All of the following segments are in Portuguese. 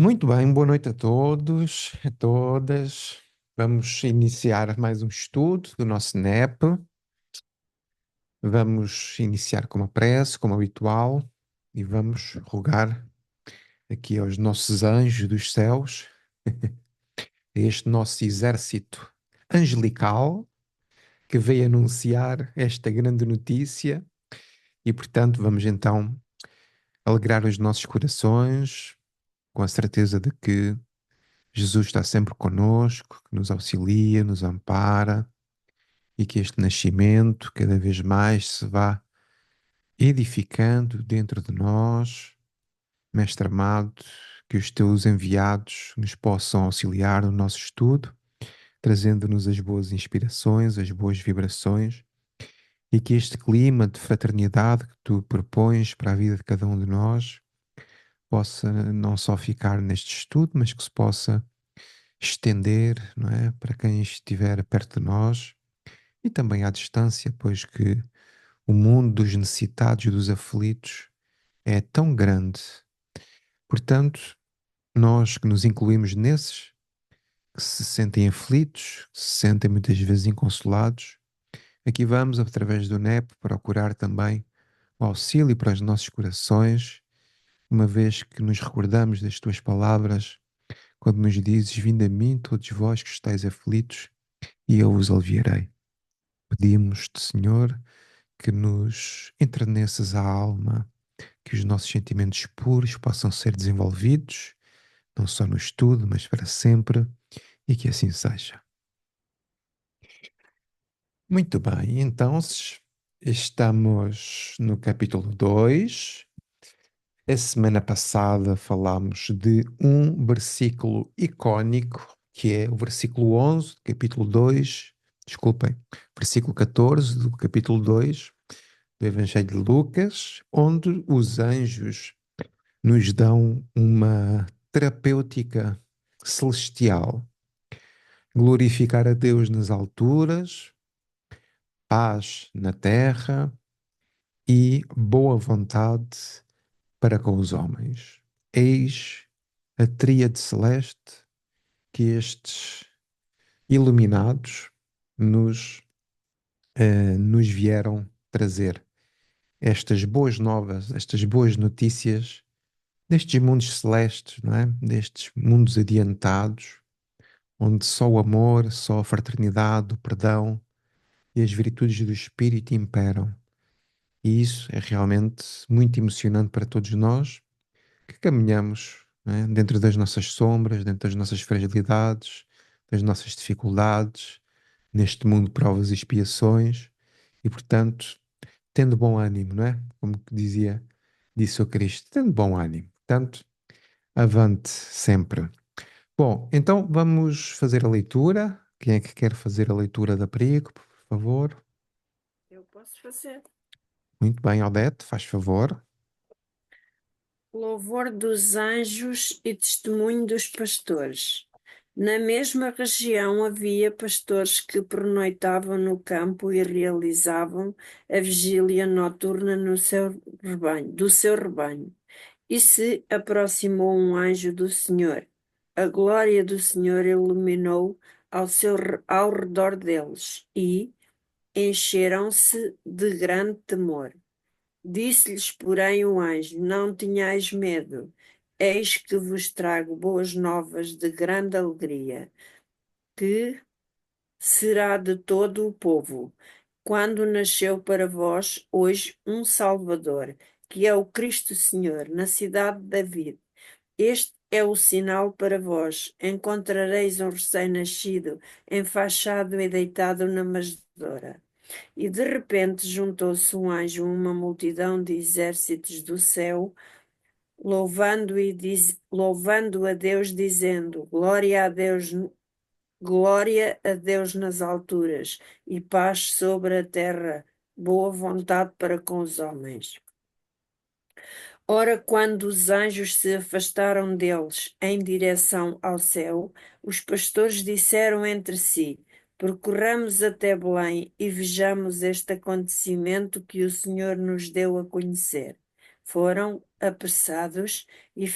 Muito bem, boa noite a todos, a todas. Vamos iniciar mais um estudo do nosso NEP. Vamos iniciar com uma prece, como habitual, e vamos rogar aqui aos nossos anjos dos céus, a este nosso exército angelical que veio anunciar esta grande notícia. E, portanto, vamos então alegrar os nossos corações com a certeza de que Jesus está sempre conosco, que nos auxilia, nos ampara e que este nascimento cada vez mais se vá edificando dentro de nós. Mestre amado, que os teus enviados nos possam auxiliar no nosso estudo, trazendo-nos as boas inspirações, as boas vibrações, e que este clima de fraternidade que tu propões para a vida de cada um de nós possa não só ficar neste estudo, mas que se possa estender, não é, para quem estiver perto de nós e também à distância, pois que o mundo dos necessitados e dos aflitos é tão grande. Portanto, nós que nos incluímos nesses que se sentem aflitos, que se sentem muitas vezes inconsolados, aqui vamos, através do NEP, procurar também o auxílio para os nossos corações, uma vez que nos recordamos das tuas palavras, quando nos dizes: Vinde a mim, todos vós que estáis aflitos, e eu vos aliviarei. Pedimos-te, Senhor, que nos enterneças a alma, que os nossos sentimentos puros possam ser desenvolvidos, não só no estudo, mas para sempre, e que assim seja. Muito bem, então estamos no capítulo 2. A semana passada falámos de um versículo icónico, que é o versículo 11 do capítulo 2, desculpem, versículo 14 do capítulo 2 do Evangelho de Lucas, onde os anjos nos dão uma terapêutica celestial. Glorificar a Deus nas alturas, paz na terra e boa vontade para com os homens. Eis a tríade celeste que estes iluminados nos vieram trazer. Estas boas novas, estas boas notícias destes mundos celestes, não é? Destes mundos adiantados, onde só o amor, só a fraternidade, o perdão e as virtudes do Espírito imperam. E isso é realmente muito emocionante para todos nós que caminhamos, não é? Dentro das nossas sombras, dentro das nossas fragilidades, das nossas dificuldades, neste mundo de provas e expiações, e portanto, tendo bom ânimo, não é? Como que disse o Cristo, tendo bom ânimo. Portanto, avante sempre. Bom, então vamos fazer a leitura. Quem é que quer fazer a leitura da perícope, por favor? Eu posso fazer. Muito bem, Odete, faz favor. Louvor dos anjos e testemunho dos pastores. Na mesma região havia pastores que pernoitavam no campo e realizavam a vigília noturna no seu rebanho, do seu rebanho. E se aproximou um anjo do Senhor. A glória do Senhor iluminou ao redor deles e encheram-se de grande temor. Disse-lhes, porém, o anjo: Não tenhais medo, eis que vos trago boas novas de grande alegria, que será de todo o povo. Quando nasceu para vós hoje um Salvador, que é o Cristo Senhor, na cidade de David. Este é o sinal para vós: encontrareis um recém-nascido, enfaixado e deitado na manjedoura. E de repente juntou-se um anjo, uma multidão de exércitos do céu, louvando a Deus, dizendo: Glória a Deus nas alturas, e paz sobre a terra, boa vontade para com os homens. Ora, quando os anjos se afastaram deles em direção ao céu, os pastores disseram entre si: Percorramos até Belém e vejamos este acontecimento que o Senhor nos deu a conhecer. Foram apressados e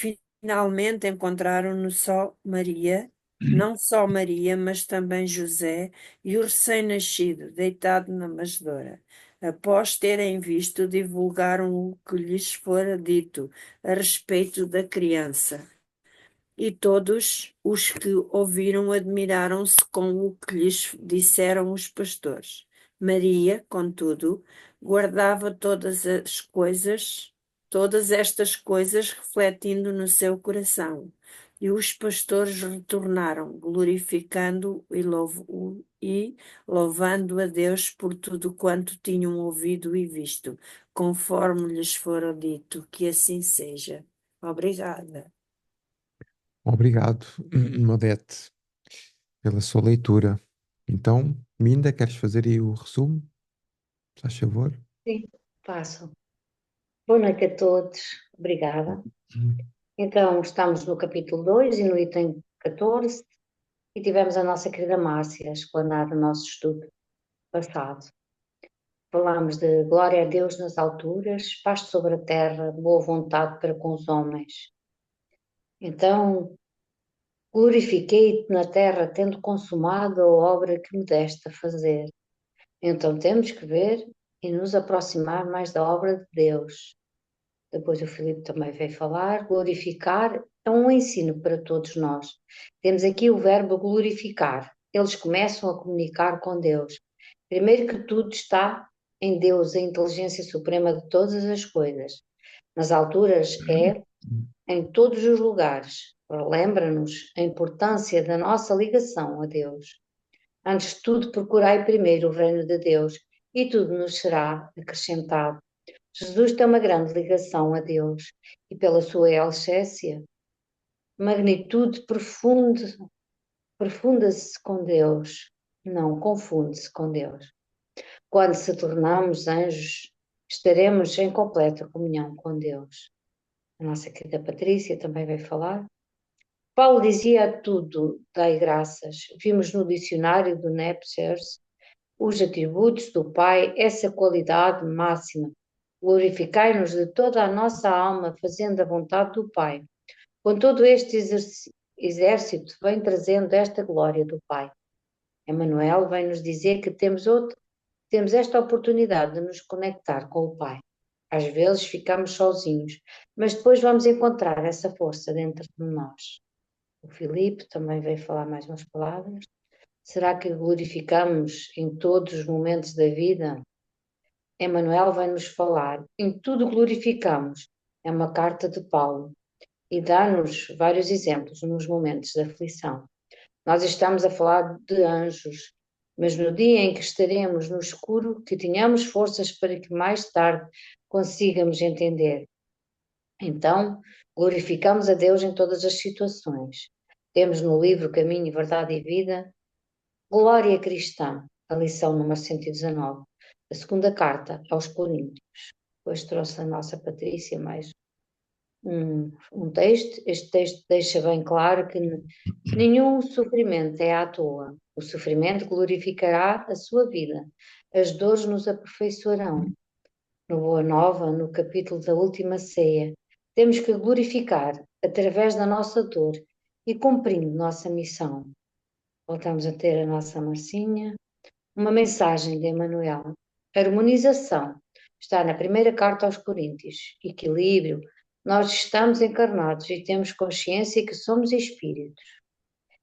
Finalmente encontraram-no só Maria, não só Maria, mas também José e o recém-nascido, deitado na manjedoura. Após terem visto, divulgaram o que lhes fora dito a respeito da criança. E todos os que ouviram admiraram-se com o que lhes disseram os pastores. Maria, contudo, guardava todas estas coisas, refletindo no seu coração. E os pastores retornaram, glorificando e louvando a Deus por tudo quanto tinham ouvido e visto, conforme lhes fora dito, que assim seja. Obrigada. Obrigado, Odete, pela sua leitura. Então, Minda, queres fazer aí o resumo? Faz favor. Sim, passo. Boa noite a todos. Obrigada. Então, estamos no capítulo 2 e no item 14 e tivemos a nossa querida Márcia a explanar o nosso estudo passado. Falámos de glória a Deus nas alturas, paz sobre a terra, boa vontade para com os homens. Então, glorifiquei-te na terra, tendo consumado a obra que me deste a fazer. Então, temos que ver e nos aproximar mais da obra de Deus. Depois o Filipe também veio falar, glorificar é um ensino para todos nós. Temos aqui o verbo glorificar. Eles começam a comunicar com Deus. Primeiro que tudo está em Deus, a inteligência suprema de todas as coisas. Nas alturas é em todos os lugares. Lembra-nos a importância da nossa ligação a Deus. Antes de tudo, procurai primeiro o reino de Deus e tudo nos será acrescentado. Jesus tem uma grande ligação a Deus e pela sua excelência, magnitude profunda-se com Deus, não confunde-se com Deus. Quando se tornamos anjos, estaremos em completa comunhão com Deus. A nossa querida Patrícia também vai falar. Paulo dizia a tudo, dai graças. Vimos no dicionário do Nepsers os atributos do Pai, essa qualidade máxima. Glorificai-nos de toda a nossa alma, fazendo a vontade do Pai. Com todo este exército vem trazendo esta glória do Pai. Emmanuel vem nos dizer que temos esta oportunidade de nos conectar com o Pai. Às vezes ficamos sozinhos, mas depois vamos encontrar essa força dentro de nós. O Filipe também veio falar mais umas palavras. Será que glorificamos em todos os momentos da vida? Emmanuel vai nos falar, em tudo glorificamos. É uma carta de Paulo e dá-nos vários exemplos nos momentos de aflição. Nós estamos a falar de anjos, mas no dia em que estaremos no escuro, que tenhamos forças para que mais tarde consigamos entender. Então, glorificamos a Deus em todas as situações. Temos no livro Caminho, Verdade e Vida, Glória Cristã, a lição número 119, a segunda carta aos Coríntios. Depois trouxe a nossa Patrícia mais um texto. Este texto deixa bem claro que nenhum sofrimento é à toa. O sofrimento glorificará a sua vida. As dores nos aperfeiçoarão. No Boa Nova, no capítulo da última ceia, temos que glorificar através da nossa dor e cumprindo nossa missão. Voltamos a ter a nossa Marcinha. Uma mensagem de Emmanuel. Harmonização está na primeira carta aos Coríntios. Equilíbrio. Nós estamos encarnados e temos consciência que somos espíritos.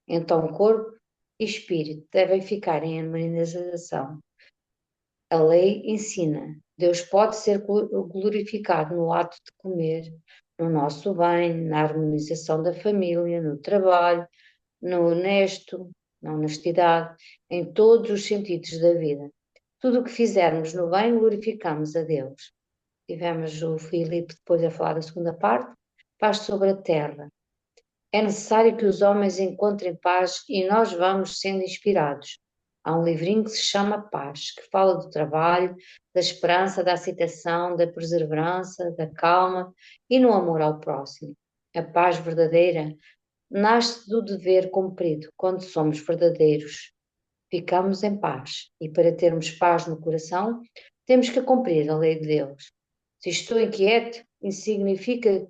Então, corpo e espírito devem ficar em harmonização. A lei ensina. Deus pode ser glorificado no ato de comer, no nosso bem, na harmonização da família, no trabalho, no honesto, na honestidade, em todos os sentidos da vida. Tudo o que fizermos no bem, glorificamos a Deus. Tivemos o Filipe depois a falar da segunda parte, paz sobre a terra. É necessário que os homens encontrem paz e nós vamos sendo inspirados. Há um livrinho que se chama Paz, que fala do trabalho, da esperança, da aceitação, da perseverança, da calma e no amor ao próximo. A paz verdadeira nasce do dever cumprido. Quando somos verdadeiros, ficamos em paz. E para termos paz no coração, temos que cumprir a lei de Deus. Se estou inquieto, isso significa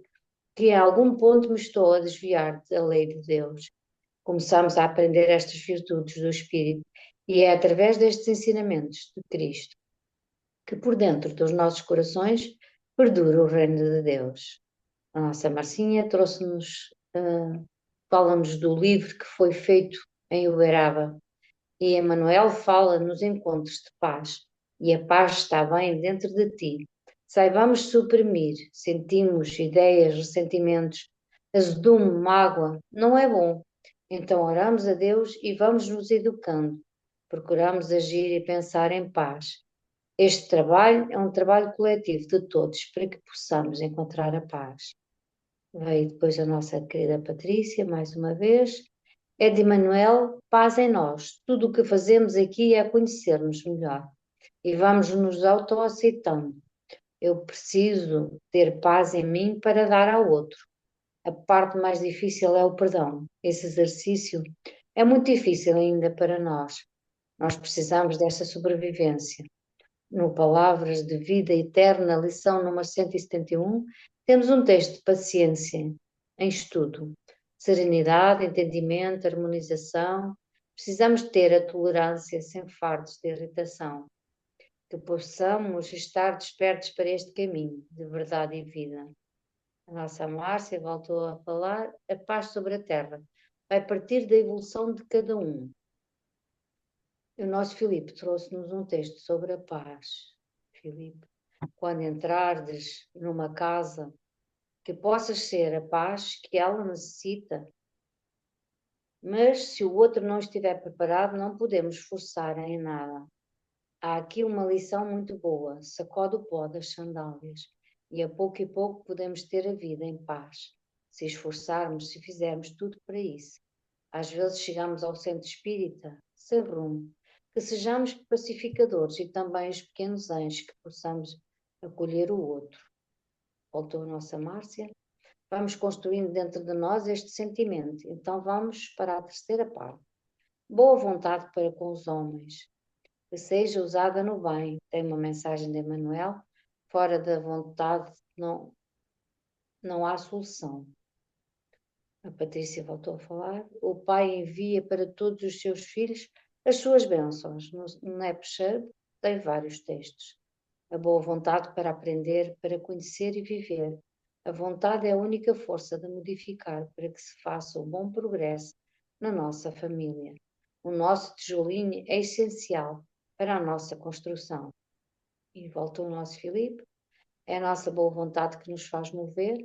que em algum ponto me estou a desviar da lei de Deus. Começamos a aprender estas virtudes do Espírito e é através destes ensinamentos de Cristo que por dentro dos nossos corações perdura o reino de Deus. A nossa Marcinha trouxe-nos, fala-nos do livro que foi feito em Uberaba e Emmanuel fala nos encontros de paz e a paz está bem dentro de ti. Saibamos suprimir, sentimos ideias, ressentimentos, azedume, mágoa, não é bom. Então oramos a Deus e vamos nos educando. Procuramos agir e pensar em paz. Este trabalho é um trabalho coletivo de todos para que possamos encontrar a paz. Veio depois a nossa querida Patrícia, mais uma vez. É de Manuel, paz em nós. Tudo o que fazemos aqui é conhecer-nos melhor. E vamos nos autoaceitando. Eu preciso ter paz em mim para dar ao outro. A parte mais difícil é o perdão. Esse exercício é muito difícil ainda para nós. Nós precisamos dessa sobrevivência. No Palavras de Vida Eterna, lição número 171, temos um texto de paciência em estudo. Serenidade, entendimento, harmonização. Precisamos ter a tolerância sem fardos de irritação. Que possamos estar despertos para este caminho de verdade e vida. A nossa Márcia voltou a falar, a paz sobre a terra vai partir da evolução de cada um. O nosso Filipe trouxe-nos um texto sobre a paz. Filipe, quando entrares numa casa, que possas ser a paz que ela necessita, mas se o outro não estiver preparado, não podemos forçar em nada. Há aqui uma lição muito boa, sacode o pó das sandálias, e a pouco e pouco podemos ter a vida em paz, se esforçarmos, se fizermos tudo para isso. Às vezes chegamos ao centro espírita, sem rumo, que sejamos pacificadores e também os pequenos anjos que possamos acolher o outro. Voltou a nossa Márcia. Vamos construindo dentro de nós este sentimento. Então vamos para a terceira parte. Boa vontade para com os homens. Que seja usada no bem. Tem uma mensagem de Emmanuel. Fora da vontade não há solução. A Patrícia voltou a falar. O Pai envia para todos os seus filhos as suas bênçãos. No Snapchat tem vários textos. A boa vontade para aprender, para conhecer e viver. A vontade é a única força de modificar para que se faça um bom progresso na nossa família. O nosso tijolinho é essencial para a nossa construção. E volta o nosso Filipe. É a nossa boa vontade que nos faz mover.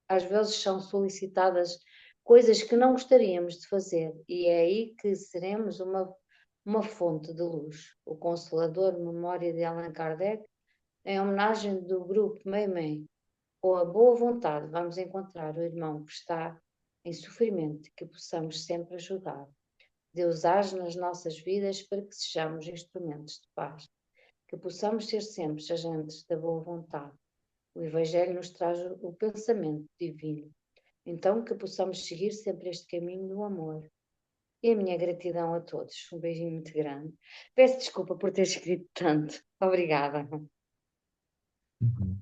Às vezes são solicitadas coisas que não gostaríamos de fazer e é aí que seremos uma fonte de luz. O Consolador Memória de Allan Kardec, em homenagem do grupo Meimei, com a boa vontade vamos encontrar o irmão que está em sofrimento, que possamos sempre ajudar. Deus age nas nossas vidas para que sejamos instrumentos de paz, que possamos ser sempre agentes da boa vontade. O Evangelho nos traz o pensamento divino. Então que possamos seguir sempre este caminho do amor. E a minha gratidão a todos. Um beijinho muito grande. Peço desculpa por ter escrito tanto. Obrigada. Uhum.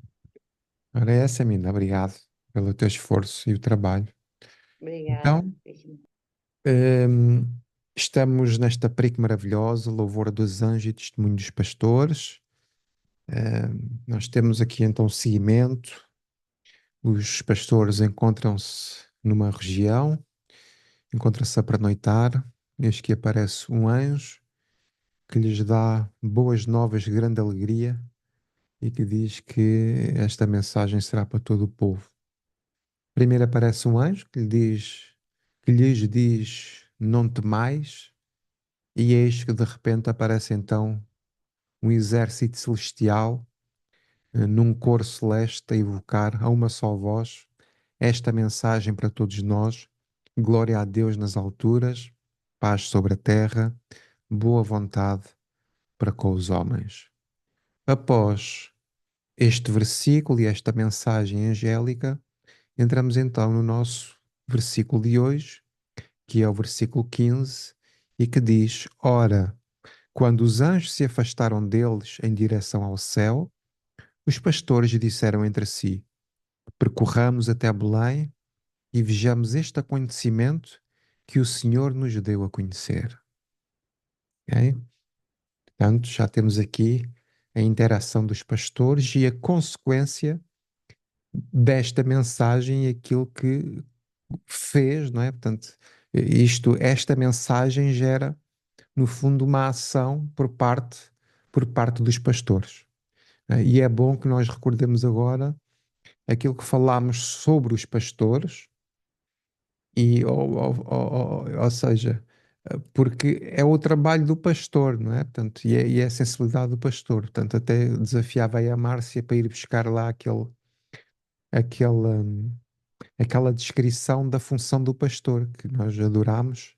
Ora, é essa, Mina. Obrigado pelo teu esforço e o trabalho. Obrigada. Então, hum, estamos nesta perique maravilhosa, louvor dos anjos e testemunho dos pastores. Nós temos aqui então o seguimento. Os pastores encontram-se numa região, encontram-se a pernoitar. Eis que aparece um anjo que lhes dá boas novas de grande alegria e que diz que esta mensagem será para todo o povo. Primeiro aparece um anjo que lhes diz, não temais, e eis que de repente aparece então um exército celestial, num coro celeste a evocar a uma só voz esta mensagem para todos nós: glória a Deus nas alturas, paz sobre a terra, boa vontade para com os homens. Após este versículo e esta mensagem angélica, entramos então no nosso versículo de hoje, que é o versículo 15, e que diz: ora, quando os anjos se afastaram deles em direção ao céu, os pastores disseram entre si: percorramos até Belém e vejamos este acontecimento que o Senhor nos deu a conhecer. Ok? Portanto, já temos aqui a interação dos pastores e a consequência desta mensagem e aquilo que fez, não é? Portanto, esta mensagem gera, no fundo, uma ação por parte dos pastores. E é bom que nós recordemos agora aquilo que falámos sobre os pastores, ou seja, porque é o trabalho do pastor, não é? Portanto, e é a sensibilidade do pastor. Portanto, até desafiava aí a Márcia para ir buscar lá aquele, aquela descrição da função do pastor que nós adoramos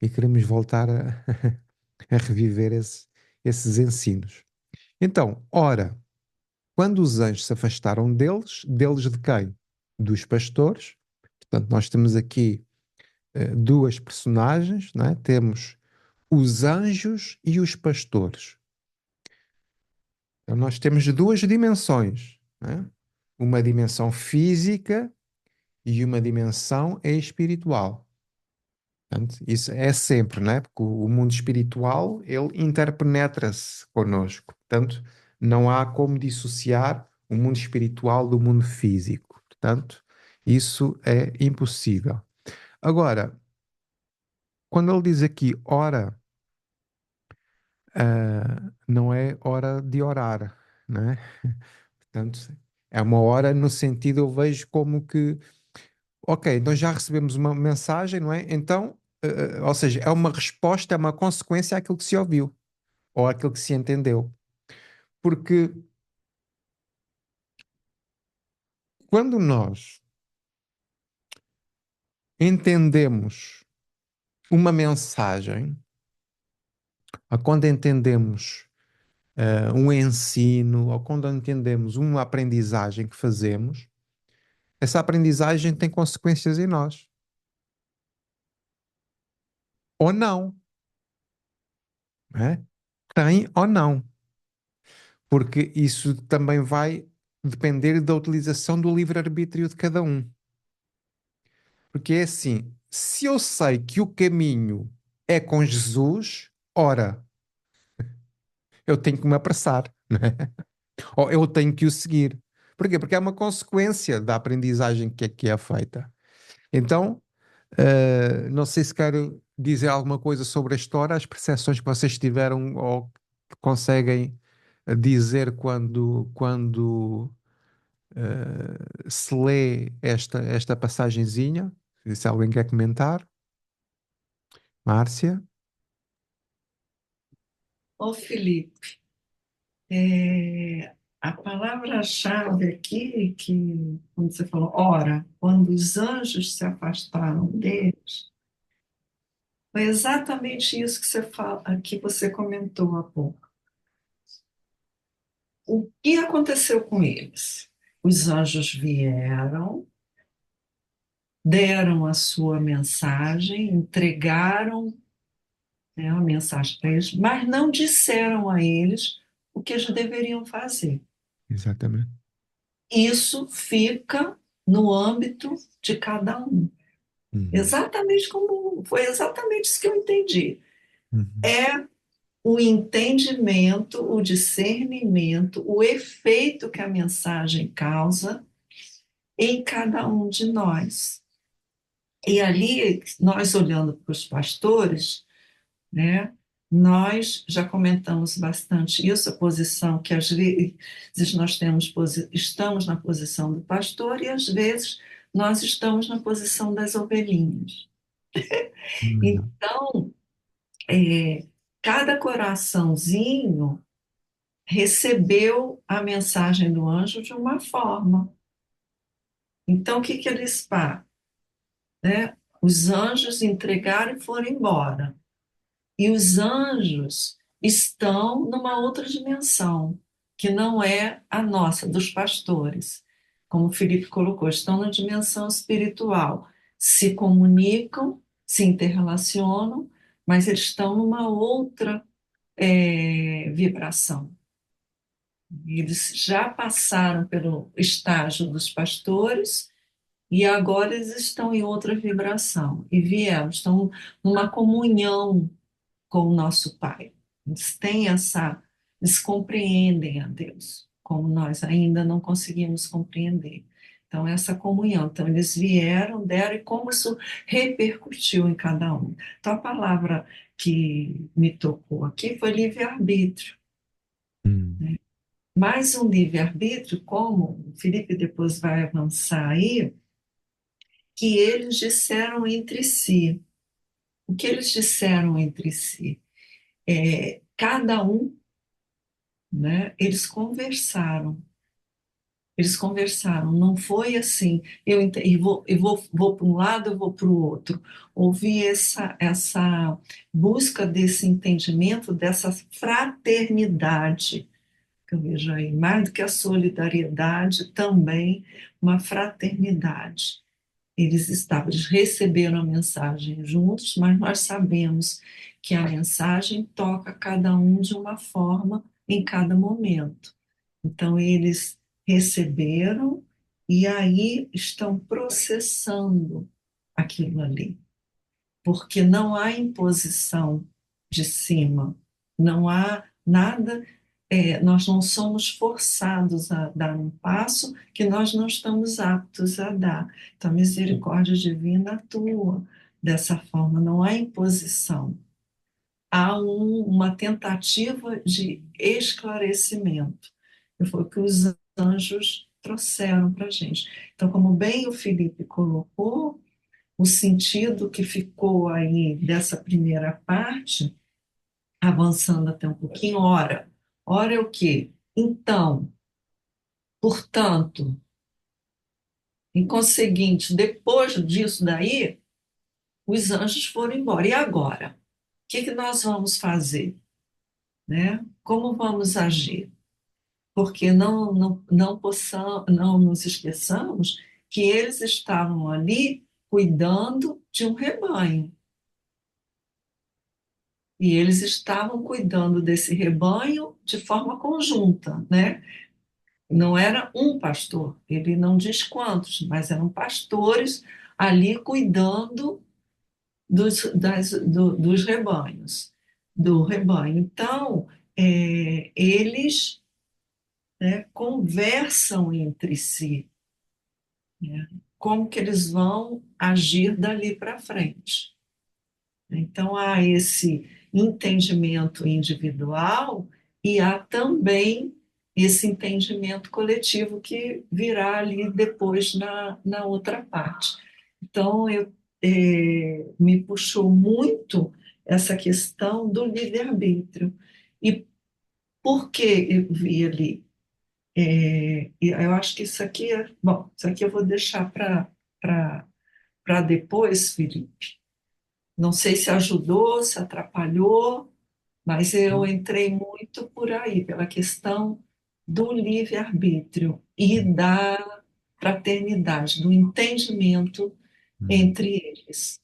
e queremos voltar a reviver esses ensinos. Então, ora, quando os anjos se afastaram deles de quem? Dos pastores. Portanto, nós temos aqui duas personagens, não é? Temos os anjos e os pastores. Então, nós temos duas dimensões, não é? Uma dimensão física e uma dimensão espiritual. Portanto, isso é sempre, não é? Porque o mundo espiritual, ele interpenetra-se connosco. Portanto, não há como dissociar o mundo espiritual do mundo físico. Portanto, isso é impossível. Agora, quando ele diz aqui hora, não é hora de orar, não é? Portanto, é uma hora no sentido, eu vejo como que, ok, nós já recebemos uma mensagem, não é? Então, ou seja, é uma resposta, é uma consequência àquilo que se ouviu ou àquilo que se entendeu. Porque quando nós entendemos uma mensagem, ou quando entendemos um ensino, ou quando entendemos uma aprendizagem que fazemos, essa aprendizagem tem consequências em nós. Ou não, não é? Tem ou não. Porque isso também vai depender da utilização do livre-arbítrio de cada um. Porque é assim, se eu sei que o caminho é com Jesus, ora, eu tenho que me apressar, não é? Ou eu tenho que o seguir. Porquê? Porque é uma consequência da aprendizagem que é feita. Então, não sei se quero dizer alguma coisa sobre a história, as percepções que vocês tiveram ou que conseguem dizer quando se lê esta passagenzinha. Se alguém quer comentar. Márcia? Ô, Felipe, a palavra-chave aqui, que, quando você falou, ora, quando os anjos se afastaram deles, foi exatamente isso que você fala, que você comentou há pouco. O que aconteceu com eles? Os anjos vieram, deram a sua mensagem, entregaram, né, a mensagem para eles, mas não disseram a eles o que eles deveriam fazer. Exatamente. Isso fica no âmbito de cada um. Uhum. Exatamente como foi exatamente isso que eu entendi. Uhum. É o entendimento, o discernimento, o efeito que a mensagem causa em cada um de nós. E ali, nós olhando para os pastores, né, nós já comentamos bastante isso, a posição que às vezes nós estamos na posição do pastor e às vezes nós estamos na posição das ovelhinhas. Uhum. Então, cada coraçãozinho recebeu a mensagem do anjo de uma forma. Então, o que que eles fazem, né? Os anjos entregaram e foram embora. E os anjos estão numa outra dimensão, que não é a nossa, dos pastores. Como o Felipe colocou, estão na dimensão espiritual. Se comunicam, se interrelacionam, mas eles estão numa outra vibração. Eles já passaram pelo estágio dos pastores e agora eles estão em outra vibração e vieram, estão numa comunhão com o nosso Pai. Eles têm eles compreendem a Deus, como nós ainda não conseguimos compreender. Então, essa comunhão. Então, eles vieram, deram, e como isso repercutiu em cada um. Então, a palavra que me tocou aqui foi livre-arbítrio. Hum. Mais um livre-arbítrio, como o Felipe depois vai avançar aí, que eles disseram entre si. O que eles disseram entre si? Cada um, né, eles conversaram, não foi assim, vou para um lado, eu vou para o outro. Houve essa busca desse entendimento, dessa fraternidade, que eu vejo aí, mais do que a solidariedade, também uma fraternidade. Eles receberam a mensagem juntos, mas nós sabemos que a mensagem toca cada um de uma forma em cada momento. Então, eles receberam e aí estão processando aquilo ali, porque não há imposição de cima, não há nada, nós não somos forçados a dar um passo que nós não estamos aptos a dar. Então, a misericórdia divina atua dessa forma, não há imposição. Há uma tentativa de esclarecimento. E foi o que os anjos trouxeram para a gente. Então, como bem o Felipe colocou, o sentido que ficou aí dessa primeira parte, avançando até um pouquinho, ora. Ora é o quê? Então, portanto, em conseguinte, depois disso daí, os anjos foram embora. E agora? O que que nós vamos fazer? Né? Como vamos agir? Porque não nos esqueçamos que eles estavam ali cuidando de um rebanho. E eles estavam cuidando desse rebanho de forma conjunta, né? Não era um pastor, ele não diz quantos, mas eram pastores ali cuidando dos rebanhos, do rebanho. Então, eles, né, conversam entre si, né, como que eles vão agir dali para frente. Então, há esse entendimento individual e há também esse entendimento coletivo que virá ali depois na outra parte. Então, me puxou muito essa questão do livre-arbítrio. E por que eu vi ali? E eu acho que isso aqui bom, isso aqui eu vou deixar para depois, Felipe. Não sei se ajudou, se atrapalhou, mas eu entrei muito por aí, pela questão do livre-arbítrio e Hum. da fraternidade, do entendimento Hum. entre eles.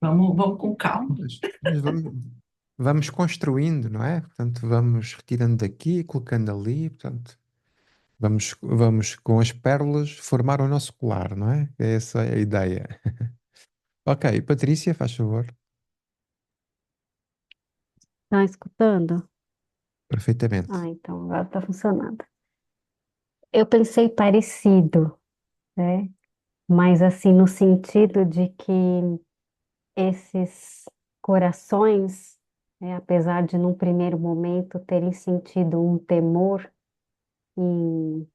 Vamos com calma. Mas vamos construindo, não é? Portanto, vamos retirando daqui, colocando ali, portanto, vamos com as pérolas formar o nosso colar, não é? Essa é a ideia. Ok, Patrícia, faz favor. Tá escutando? Perfeitamente. Ah, então agora tá funcionando. Eu pensei parecido, né? Mas assim, no sentido de que esses corações, né, apesar de num primeiro momento terem sentido um temor em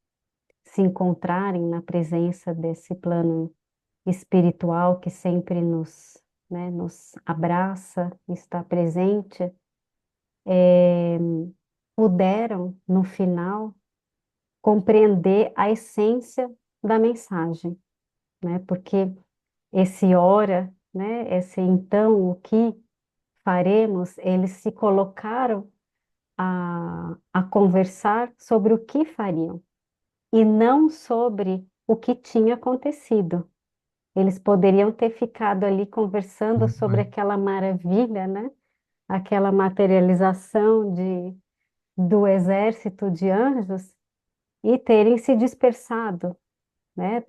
se encontrarem na presença desse plano espiritual que sempre nos, né, nos abraça, está presente, puderam, no final, compreender a essência da mensagem, né? Porque esse ora, né, esse então, o que faremos, eles se colocaram a conversar sobre o que fariam e não sobre o que tinha acontecido. Eles poderiam ter ficado ali conversando Muito sobre bem. aquela maravilha, né? Aquela materialização do exército de anjos e terem se dispersado, né,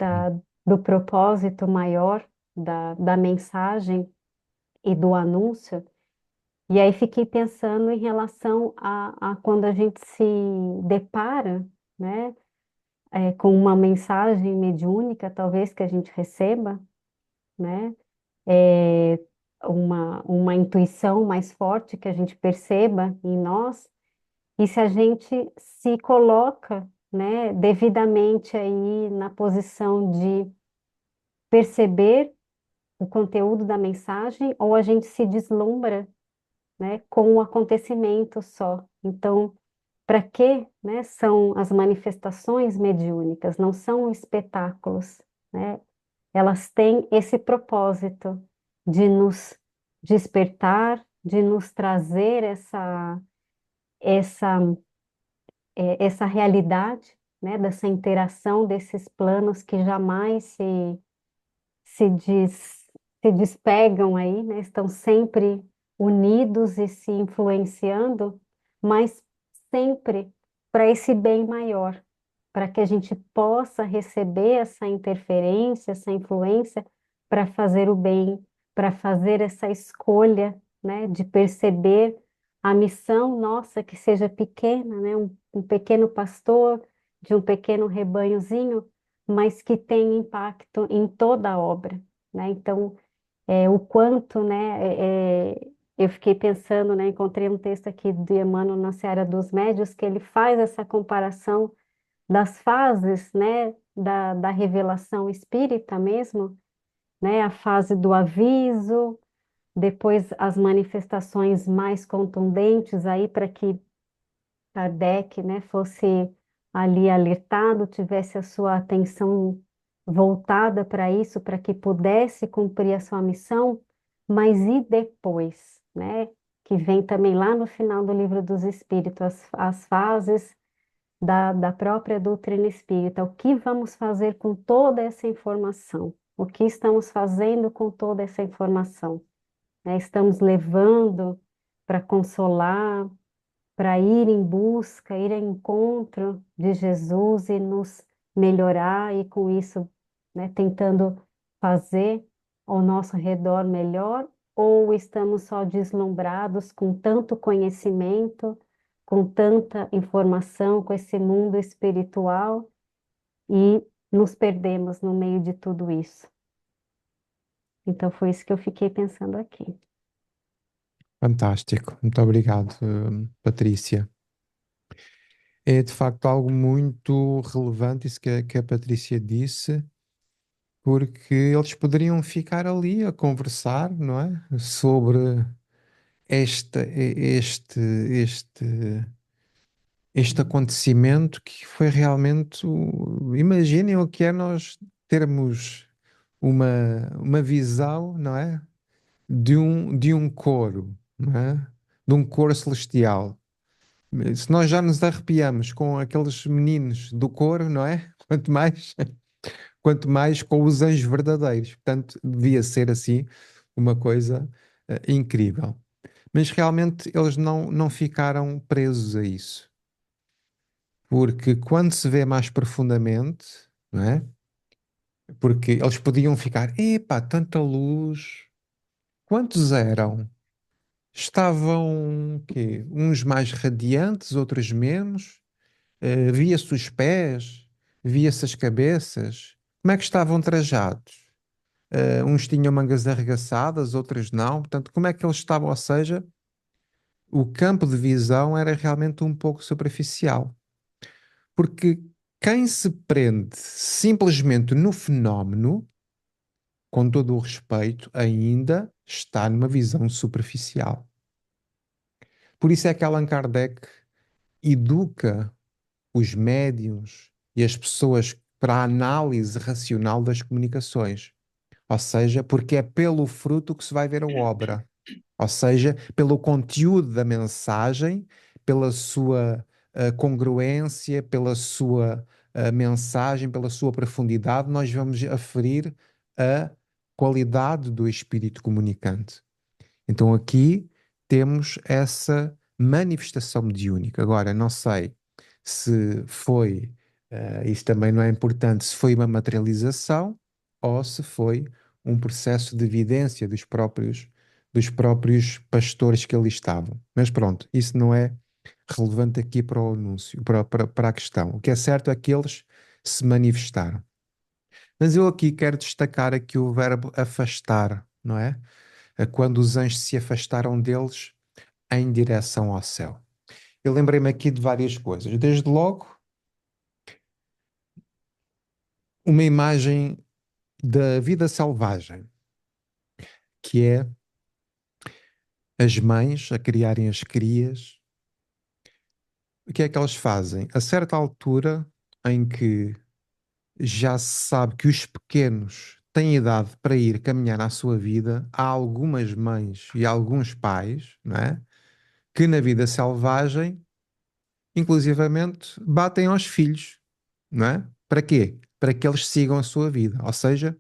do propósito maior da mensagem e do anúncio. E aí fiquei pensando em relação a quando a gente se depara, né, com uma mensagem mediúnica, talvez que a gente receba, né, é, uma intuição mais forte que a gente perceba em nós, e se a gente se coloca, né, devidamente aí na posição de perceber o conteúdo da mensagem, ou a gente se deslumbra, né, com o acontecimento só. Então, para que, né, são as manifestações mediúnicas? Não são espetáculos, né? Elas têm esse propósito de nos despertar, de nos trazer essa, essa realidade, né, dessa interação desses planos que jamais se, des, se despegam aí, né? Estão sempre unidos e se influenciando, mas sempre para esse bem maior, para que a gente possa receber essa interferência, essa influência para fazer o bem, para fazer essa escolha, né, de perceber a missão nossa que seja pequena, né, um pequeno pastor de um pequeno rebanhozinho, mas que tem impacto em toda a obra, né? Então, o quanto, né, eu fiquei pensando, né, encontrei um texto aqui de Emmanuel na Seara dos Médios, que ele faz essa comparação das fases, né, da revelação espírita mesmo, né, a fase do aviso, depois as manifestações mais contundentes aí para que Kardec, né, fosse ali alertado, tivesse a sua atenção voltada para isso, para que pudesse cumprir a sua missão, mas e depois, né, que vem também lá no final do Livro dos Espíritos, as fases da própria doutrina espírita. O que vamos fazer com toda essa informação? O que estamos fazendo com toda essa informação? Né? Estamos levando para consolar, para ir em busca, ir ao encontro de Jesus e nos melhorar e com isso, né, tentando fazer ao nosso redor melhor, ou estamos só deslumbrados com tanto conhecimento, com tanta informação, com esse mundo espiritual e nos perdemos no meio de tudo isso. Então foi isso que eu fiquei pensando aqui. Fantástico. Muito obrigado, Patrícia. É de facto algo muito relevante isso que a Patrícia disse, porque eles poderiam ficar ali a conversar, não é? Sobre este, este, este, este acontecimento que foi realmente. Imaginem o que é nós termos uma visão, não é? De um coro, não é? De um coro celestial. Se nós já nos arrepiamos com aqueles meninos do coro, não é? Quanto mais com os anjos verdadeiros. Portanto, devia ser assim uma coisa incrível. Mas realmente eles não ficaram presos a isso. Porque quando se vê mais profundamente, não é? Porque eles podiam ficar, epá, tanta luz. Quantos eram? Estavam, quê? Uns mais radiantes, outros menos. Via-se os pés, via-se as cabeças. Como é que estavam trajados? Uns tinham mangas arregaçadas, outros não. Portanto, como é que eles estavam? Ou seja, o campo de visão era realmente um pouco superficial. Porque quem se prende simplesmente no fenómeno, com todo o respeito, ainda está numa visão superficial. Por isso é que Allan Kardec educa os médiuns e as pessoas para a análise racional das comunicações. Ou seja, porque é pelo fruto que se vai ver a obra. Ou seja, pelo conteúdo da mensagem, pela sua congruência, pela sua mensagem, pela sua profundidade, nós vamos aferir a qualidade do espírito comunicante. Então aqui temos essa manifestação mediúnica. Agora, não sei se foi, isso também não é importante, se foi uma materialização ou se foi um processo de evidência dos próprios pastores que ali estavam. Mas pronto, isso não é relevante aqui para o anúncio, para a questão. O que é certo é que eles se manifestaram. Mas eu aqui quero destacar aqui o verbo afastar, não é? Quando os anjos se afastaram deles em direção ao céu. Eu lembrei-me aqui de várias coisas. Desde logo, uma imagem da vida selvagem, que é as mães a criarem as crias. O que é que elas fazem? A certa altura em que já se sabe que os pequenos têm idade para ir caminhar à sua vida, há algumas mães e alguns pais, não é? Que na vida selvagem, inclusivamente, batem aos filhos, não é? Para quê? Para que eles sigam a sua vida. Ou seja,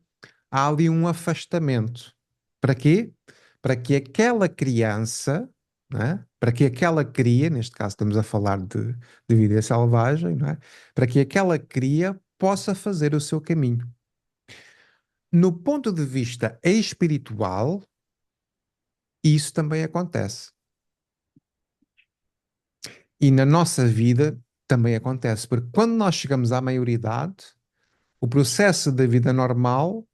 há ali um afastamento. Para quê? Para que aquela criança, não é? Para que aquela cria, neste caso estamos a falar de vida selvagem, não é? Para que aquela cria possa fazer o seu caminho. No ponto de vista espiritual, isso também acontece. E na nossa vida também acontece, porque quando nós chegamos à maioridade, o processo da vida normal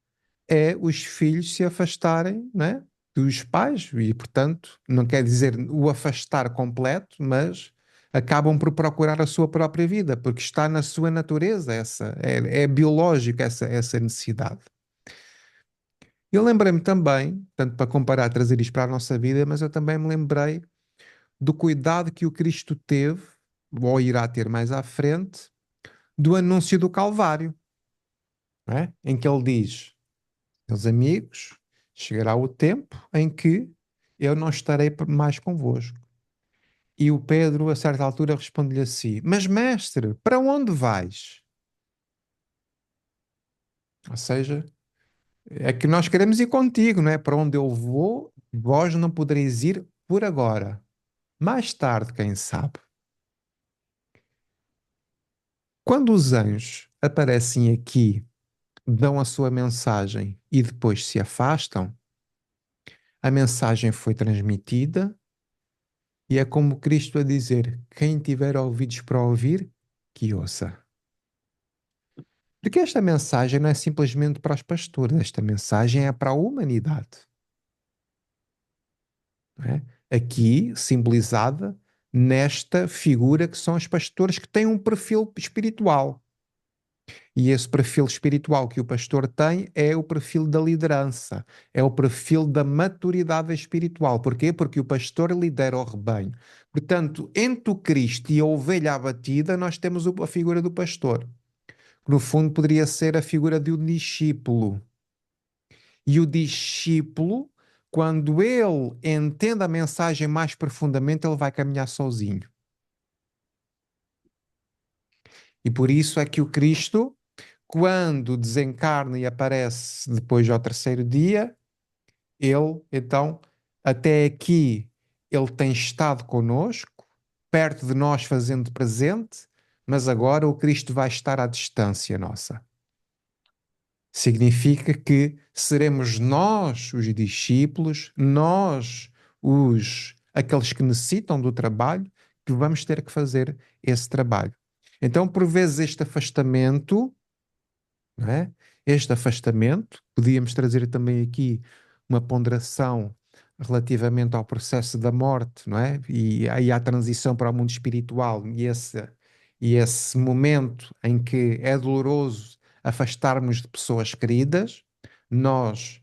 é os filhos se afastarem, né, dos pais, e portanto, não quer dizer o afastar completo, mas acabam por procurar a sua própria vida, porque está na sua natureza, é biológica essa necessidade. Eu lembrei-me também, tanto para comparar, trazer isto para a nossa vida, mas eu também me lembrei do cuidado que o Cristo teve, ou irá ter mais à frente, do anúncio do Calvário, não é? Em que ele diz: meus amigos, chegará o tempo em que eu não estarei mais convosco. E o Pedro, a certa altura, responde-lhe assim: mas, mestre, para onde vais? Ou seja, é que nós queremos ir contigo, não é? Para onde eu vou, vós não podereis ir por agora. Mais tarde, quem sabe. Quando os anjos aparecem aqui, dão a sua mensagem e depois se afastam, a mensagem foi transmitida e é como Cristo a dizer: quem tiver ouvidos para ouvir, que ouça. Porque esta mensagem não é simplesmente para os pastores, esta mensagem é para a humanidade. Não é? Aqui, simbolizada nesta figura que são os pastores que têm um perfil espiritual. E esse perfil espiritual que o pastor tem é o perfil da liderança, é o perfil da maturidade espiritual. Porquê? Porque o pastor lidera o rebanho. Portanto, entre o Cristo e a ovelha abatida, nós temos a figura do pastor, que no fundo poderia ser a figura de um discípulo. E o discípulo, quando ele entende a mensagem mais profundamente, ele vai caminhar sozinho. E por isso é que o Cristo, quando desencarna e aparece depois ao terceiro dia, ele, então, até aqui, ele tem estado conosco, perto de nós, fazendo presente, mas agora o Cristo vai estar à distância nossa. Significa que seremos nós os discípulos, nós aqueles que necessitam do trabalho, que vamos ter que fazer esse trabalho. Então, por vezes, este afastamento, não é? Este afastamento, podíamos trazer também aqui uma ponderação relativamente ao processo da morte, não é? E aí à transição para o mundo espiritual e esse momento em que é doloroso afastarmos de pessoas queridas. Nós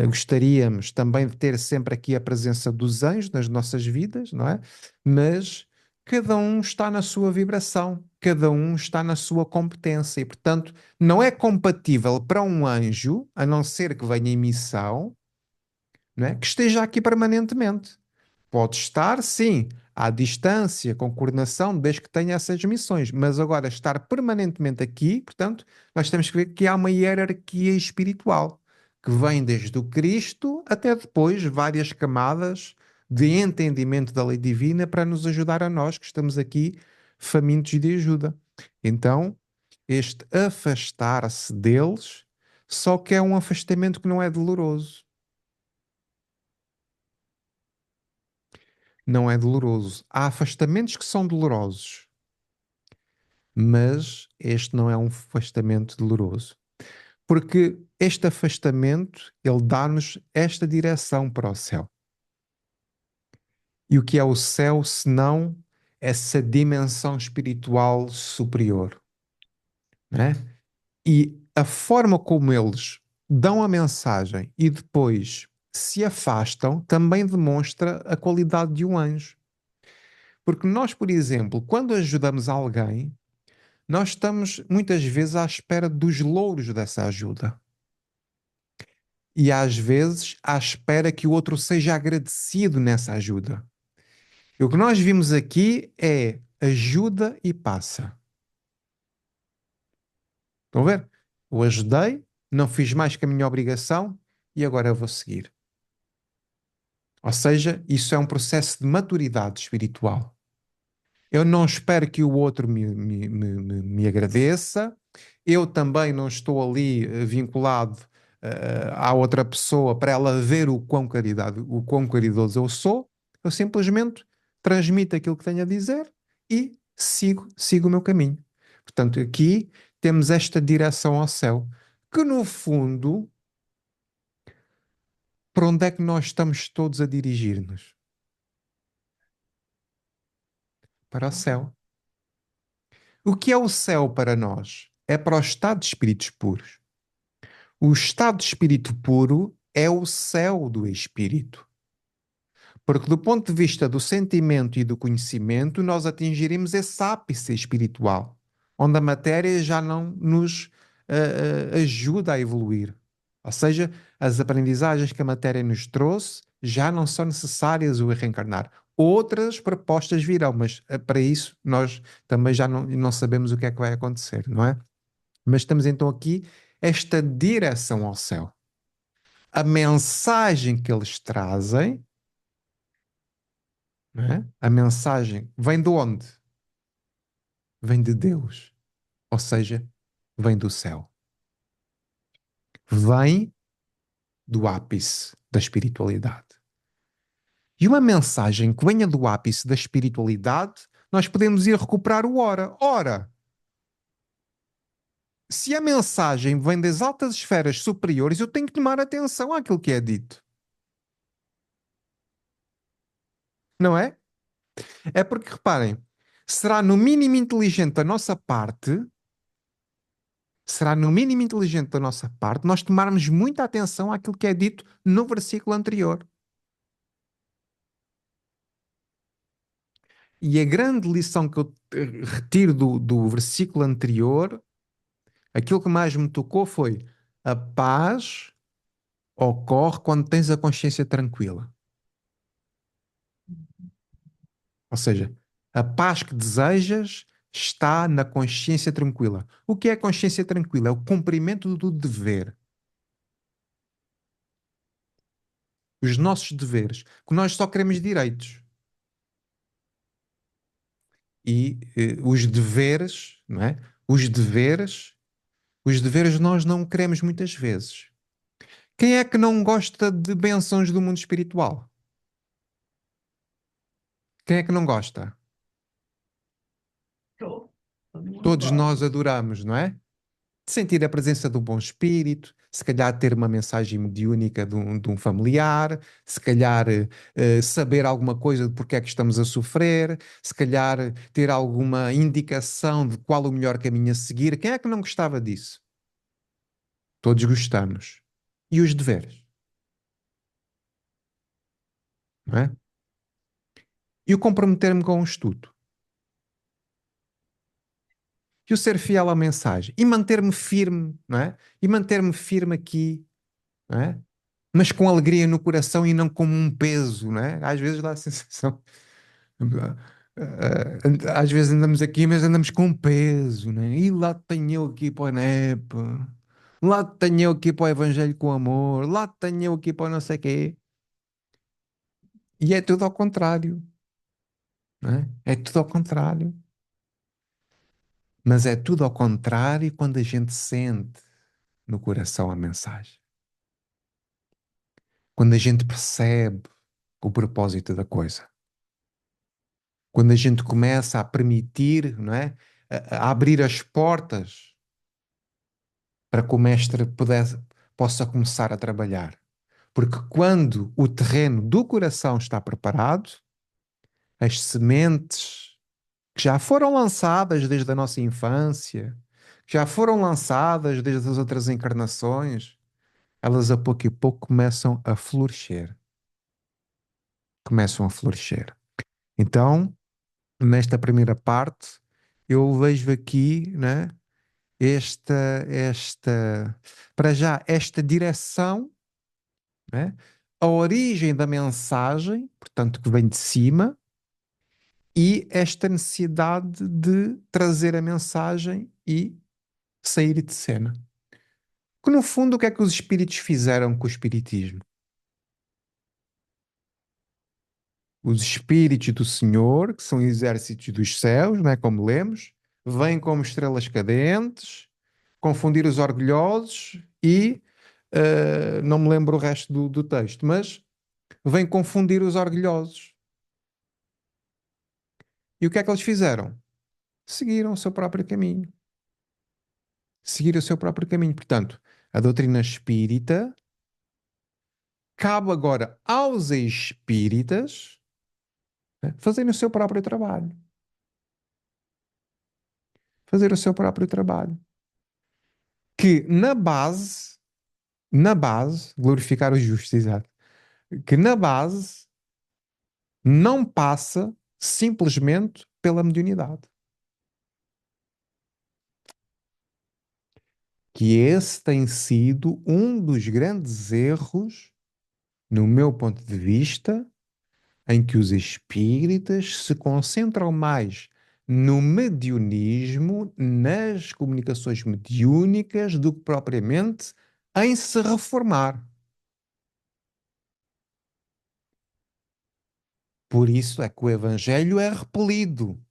gostaríamos também de ter sempre aqui a presença dos anjos nas nossas vidas, não é? Mas cada um está na sua vibração, cada um está na sua competência e, portanto, não é compatível para um anjo, a não ser que venha em missão, não é? Que esteja aqui permanentemente. Pode estar, sim, à distância, com coordenação, desde que tenha essas missões, mas agora estar permanentemente aqui, portanto, nós temos que ver que há uma hierarquia espiritual que vem desde o Cristo até depois várias camadas de entendimento da lei divina para nos ajudar a nós que estamos aqui famintos de ajuda. Então, este afastar-se deles, só que é um afastamento que não é doloroso. Não é doloroso. Há afastamentos que são dolorosos, mas este não é um afastamento doloroso. Porque este afastamento, ele dá-nos esta direção para o céu. E o que é o céu, senão essa dimensão espiritual superior, né? E a forma como eles dão a mensagem e depois se afastam também demonstra a qualidade de um anjo. Porque nós, por exemplo, quando ajudamos alguém, nós estamos muitas vezes à espera dos louros dessa ajuda. E às vezes à espera que o outro seja agradecido nessa ajuda. E o que nós vimos aqui é ajuda e passa. Estão a ver? Eu ajudei, não fiz mais que a minha obrigação e agora eu vou seguir. Ou seja, isso é um processo de maturidade espiritual. Eu não espero que o outro me agradeça, eu também não estou ali vinculado à outra pessoa para ela ver o quão caridoso eu sou, eu simplesmente transmito aquilo que tenho a dizer e sigo o meu caminho. Portanto, aqui temos esta direção ao céu, que no fundo, para onde é que nós estamos todos a dirigir-nos? Para o céu. O que é o céu para nós? É para o estado de espíritos puros. O estado de espírito puro é o céu do espírito. Porque, do ponto de vista do sentimento e do conhecimento, nós atingiremos esse ápice espiritual, onde a matéria já não nos ajuda a evoluir. Ou seja, as aprendizagens que a matéria nos trouxe já não são necessárias o reencarnar. Outras propostas virão, mas para isso nós também já não sabemos o que é que vai acontecer, não é? Mas temos então aqui esta direção ao céu. A mensagem que eles trazem, não é? A mensagem vem de onde? Vem de Deus. Ou seja, vem do céu. Vem do ápice da espiritualidade. E uma mensagem que venha do ápice da espiritualidade, nós podemos ir recuperar o ora. Ora, se a mensagem vem das altas esferas superiores, eu tenho que tomar atenção àquilo que é dito. Não é? É porque, reparem, será no mínimo inteligente da nossa parte, será no mínimo inteligente da nossa parte nós tomarmos muita atenção àquilo que é dito no versículo anterior. E a grande lição que eu retiro do versículo anterior, aquilo que mais me tocou foi: a paz ocorre quando tens a consciência tranquila. Ou seja, a paz que desejas está na consciência tranquila. O que é a consciência tranquila? É o cumprimento do dever. Os nossos deveres. Que nós só queremos direitos. E os deveres, não é? Os deveres nós não queremos muitas vezes. Quem é que não gosta de bênçãos do mundo espiritual? Quem é que não gosta? Todo mundo Todos gosta. nós adoramos, não é? De sentir a presença do bom espírito, se calhar ter uma mensagem mediúnica de um familiar, se calhar saber alguma coisa de porque é que estamos a sofrer, se calhar ter alguma indicação de qual o melhor caminho a seguir. Quem é que não gostava disso? Todos gostamos. E os deveres, não é? E o comprometer-me com o estudo. E o ser fiel à mensagem. E manter-me firme, não é? E manter-me firme aqui, não é? Mas com alegria no coração e não como um peso, não é? Às vezes dá a sensação. Às vezes andamos aqui, mas andamos com peso, né? E lá tenho eu aqui para o NEP, lá tenho eu aqui para o Evangelho com Amor, lá tenho eu aqui para o não sei quê. E é tudo ao contrário, não é? É tudo ao contrário. Mas é tudo ao contrário quando a gente sente no coração a mensagem. Quando a gente percebe o propósito da coisa. Quando a gente começa a permitir, não é? A abrir as portas para que o mestre possa começar a trabalhar. Porque quando o terreno do coração está preparado, as sementes que já foram lançadas desde a nossa infância, que já foram lançadas desde as outras encarnações, elas a pouco e pouco começam a florescer. Começam a florescer. Então, nesta primeira parte, eu vejo aqui, né, esta, para já, esta direção, né, a origem da mensagem, portanto, que vem de cima, e esta necessidade de trazer a mensagem e sair de cena. Que no fundo, o que é que os espíritos fizeram com o espiritismo? Os espíritos do Senhor, que são exércitos dos céus, não é? Como lemos, vêm como estrelas cadentes, confundir os orgulhosos e não me lembro o resto do texto, mas vêm confundir os orgulhosos. E o que é que eles fizeram? Seguiram o seu próprio caminho. Seguiram o seu próprio caminho. Portanto, a doutrina espírita cabe agora aos espíritas, né, fazerem o seu próprio trabalho. Fazer o seu próprio trabalho. Que na base, glorificar o justo, exato, que na base não passa simplesmente pela mediunidade. Que esse tem sido um dos grandes erros, no meu ponto de vista, em que os espíritas se concentram mais no mediunismo, nas comunicações mediúnicas, do que propriamente em se reformar. Por isso é que o Evangelho é repelido.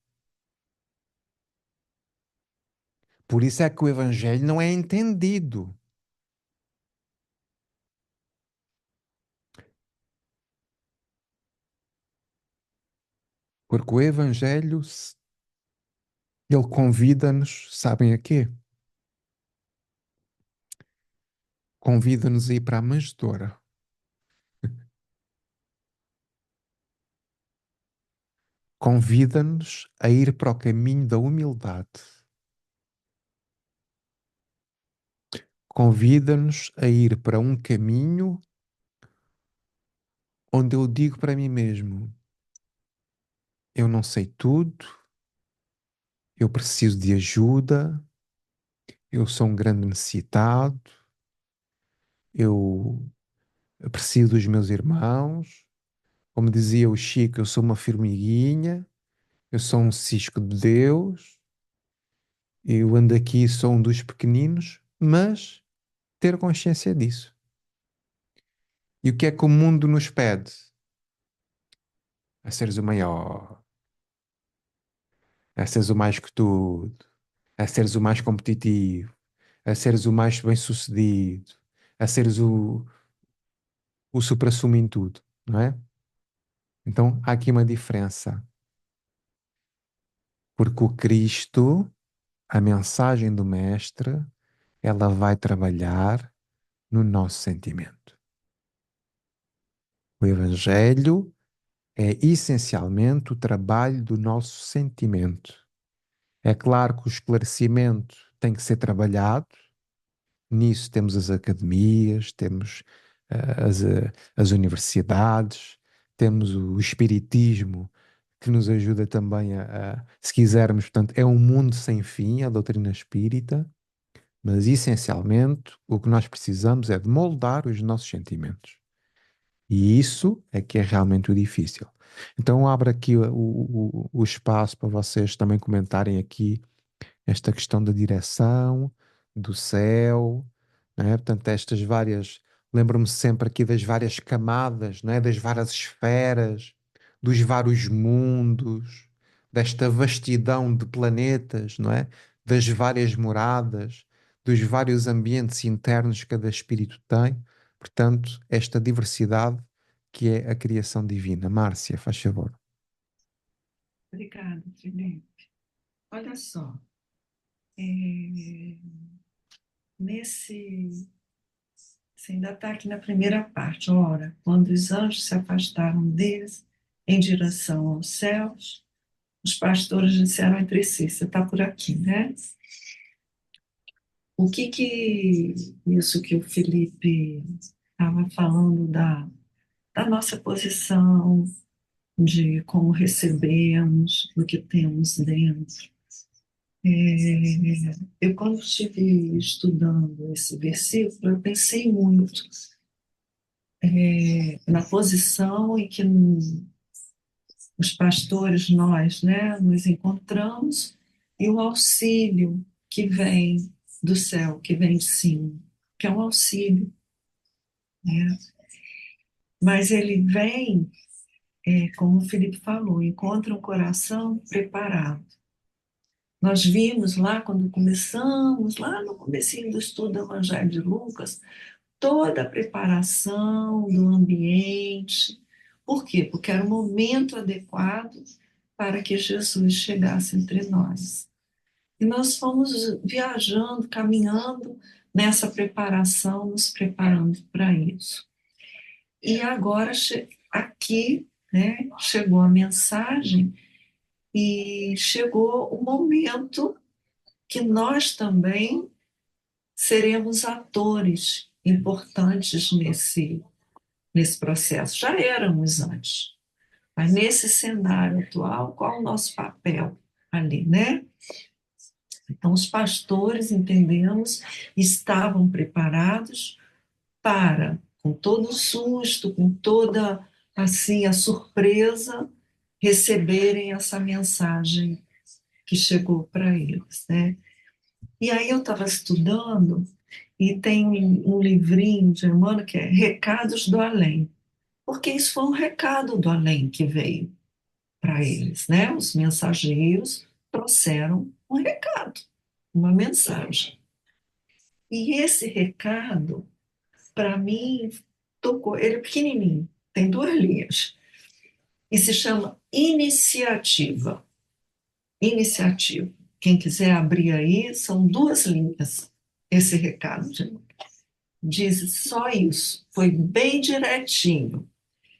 Por isso é que o Evangelho não é entendido. Porque o Evangelho, ele convida-nos, sabem a quê? Convida-nos a ir para a manjedoura. Convida-nos a ir para o caminho da humildade. Convida-nos a ir para um caminho onde eu digo para mim mesmo: eu não sei tudo, eu preciso de ajuda, eu sou um grande necessitado, eu preciso dos meus irmãos. Como dizia o Chico, eu sou uma formiguinha, eu sou um cisco de Deus, eu ando aqui, sou um dos pequeninos, mas ter consciência disso. E o que é que o mundo nos pede? A seres o maior, a seres o mais que tudo, a seres o mais competitivo, a seres o mais bem-sucedido, a seres o suprassumo em tudo, não é? Então há aqui uma diferença, porque o Cristo, a mensagem do Mestre, ela vai trabalhar no nosso sentimento. O Evangelho é essencialmente o trabalho do nosso sentimento. É claro que o esclarecimento tem que ser trabalhado. Nisso temos as academias, temos as universidades, temos o espiritismo, que nos ajuda também se quisermos, portanto, é um mundo sem fim, a doutrina espírita, mas essencialmente o que nós precisamos é de moldar os nossos sentimentos. E isso é que é realmente o difícil. Então abro aqui o espaço para vocês também comentarem aqui esta questão da direção, do céu, né? Portanto, estas várias Lembro-me sempre aqui das várias camadas, não é? Das várias esferas, dos vários mundos, desta vastidão de planetas, não é? Das várias moradas, dos vários ambientes internos que cada espírito tem. Portanto, esta diversidade que é a criação divina. Márcia, faz favor. Obrigada, Felipe. Olha só, nesse, você ainda está aqui na primeira parte. Ora, quando os anjos se afastaram deles em direção aos céus, os pastores disseram entre si, você está por aqui, né? O que isso que o Felipe estava falando da nossa posição, de como recebemos, do que temos dentro. Eu, quando estive estudando esse versículo, eu pensei muito na posição em que os pastores, nós, né, nos encontramos e o auxílio que vem do céu, que vem de cima, que é um auxílio, né? Mas ele vem, como o Felipe falou, encontra um coração preparado. Nós vimos lá, quando começamos, lá no comecinho do estudo do Evangelho de Lucas, toda a preparação do ambiente. Por quê? Porque era o momento adequado para que Jesus chegasse entre nós. E nós fomos viajando, caminhando nessa preparação, nos preparando para isso. E agora, aqui, né, chegou a mensagem e chegou o momento que nós também seremos atores importantes nesse processo. Já éramos antes, mas nesse cenário atual, qual o nosso papel ali, né? Então, os pastores, entendemos, estavam preparados para, com todo o susto, com toda assim a surpresa, receberem essa mensagem que chegou para eles, né? E aí eu estava estudando e tem um livrinho de Emmanuel que é Recados do Além, porque isso foi um recado do além que veio para eles, né? Os mensageiros trouxeram um recado, uma mensagem. E esse recado, para mim, tocou. Ele é pequenininho, tem 2 linhas, e se chama Iniciativa. Iniciativa. Quem quiser abrir aí, são 2 linhas, esse recado. Diz só isso, foi bem direitinho.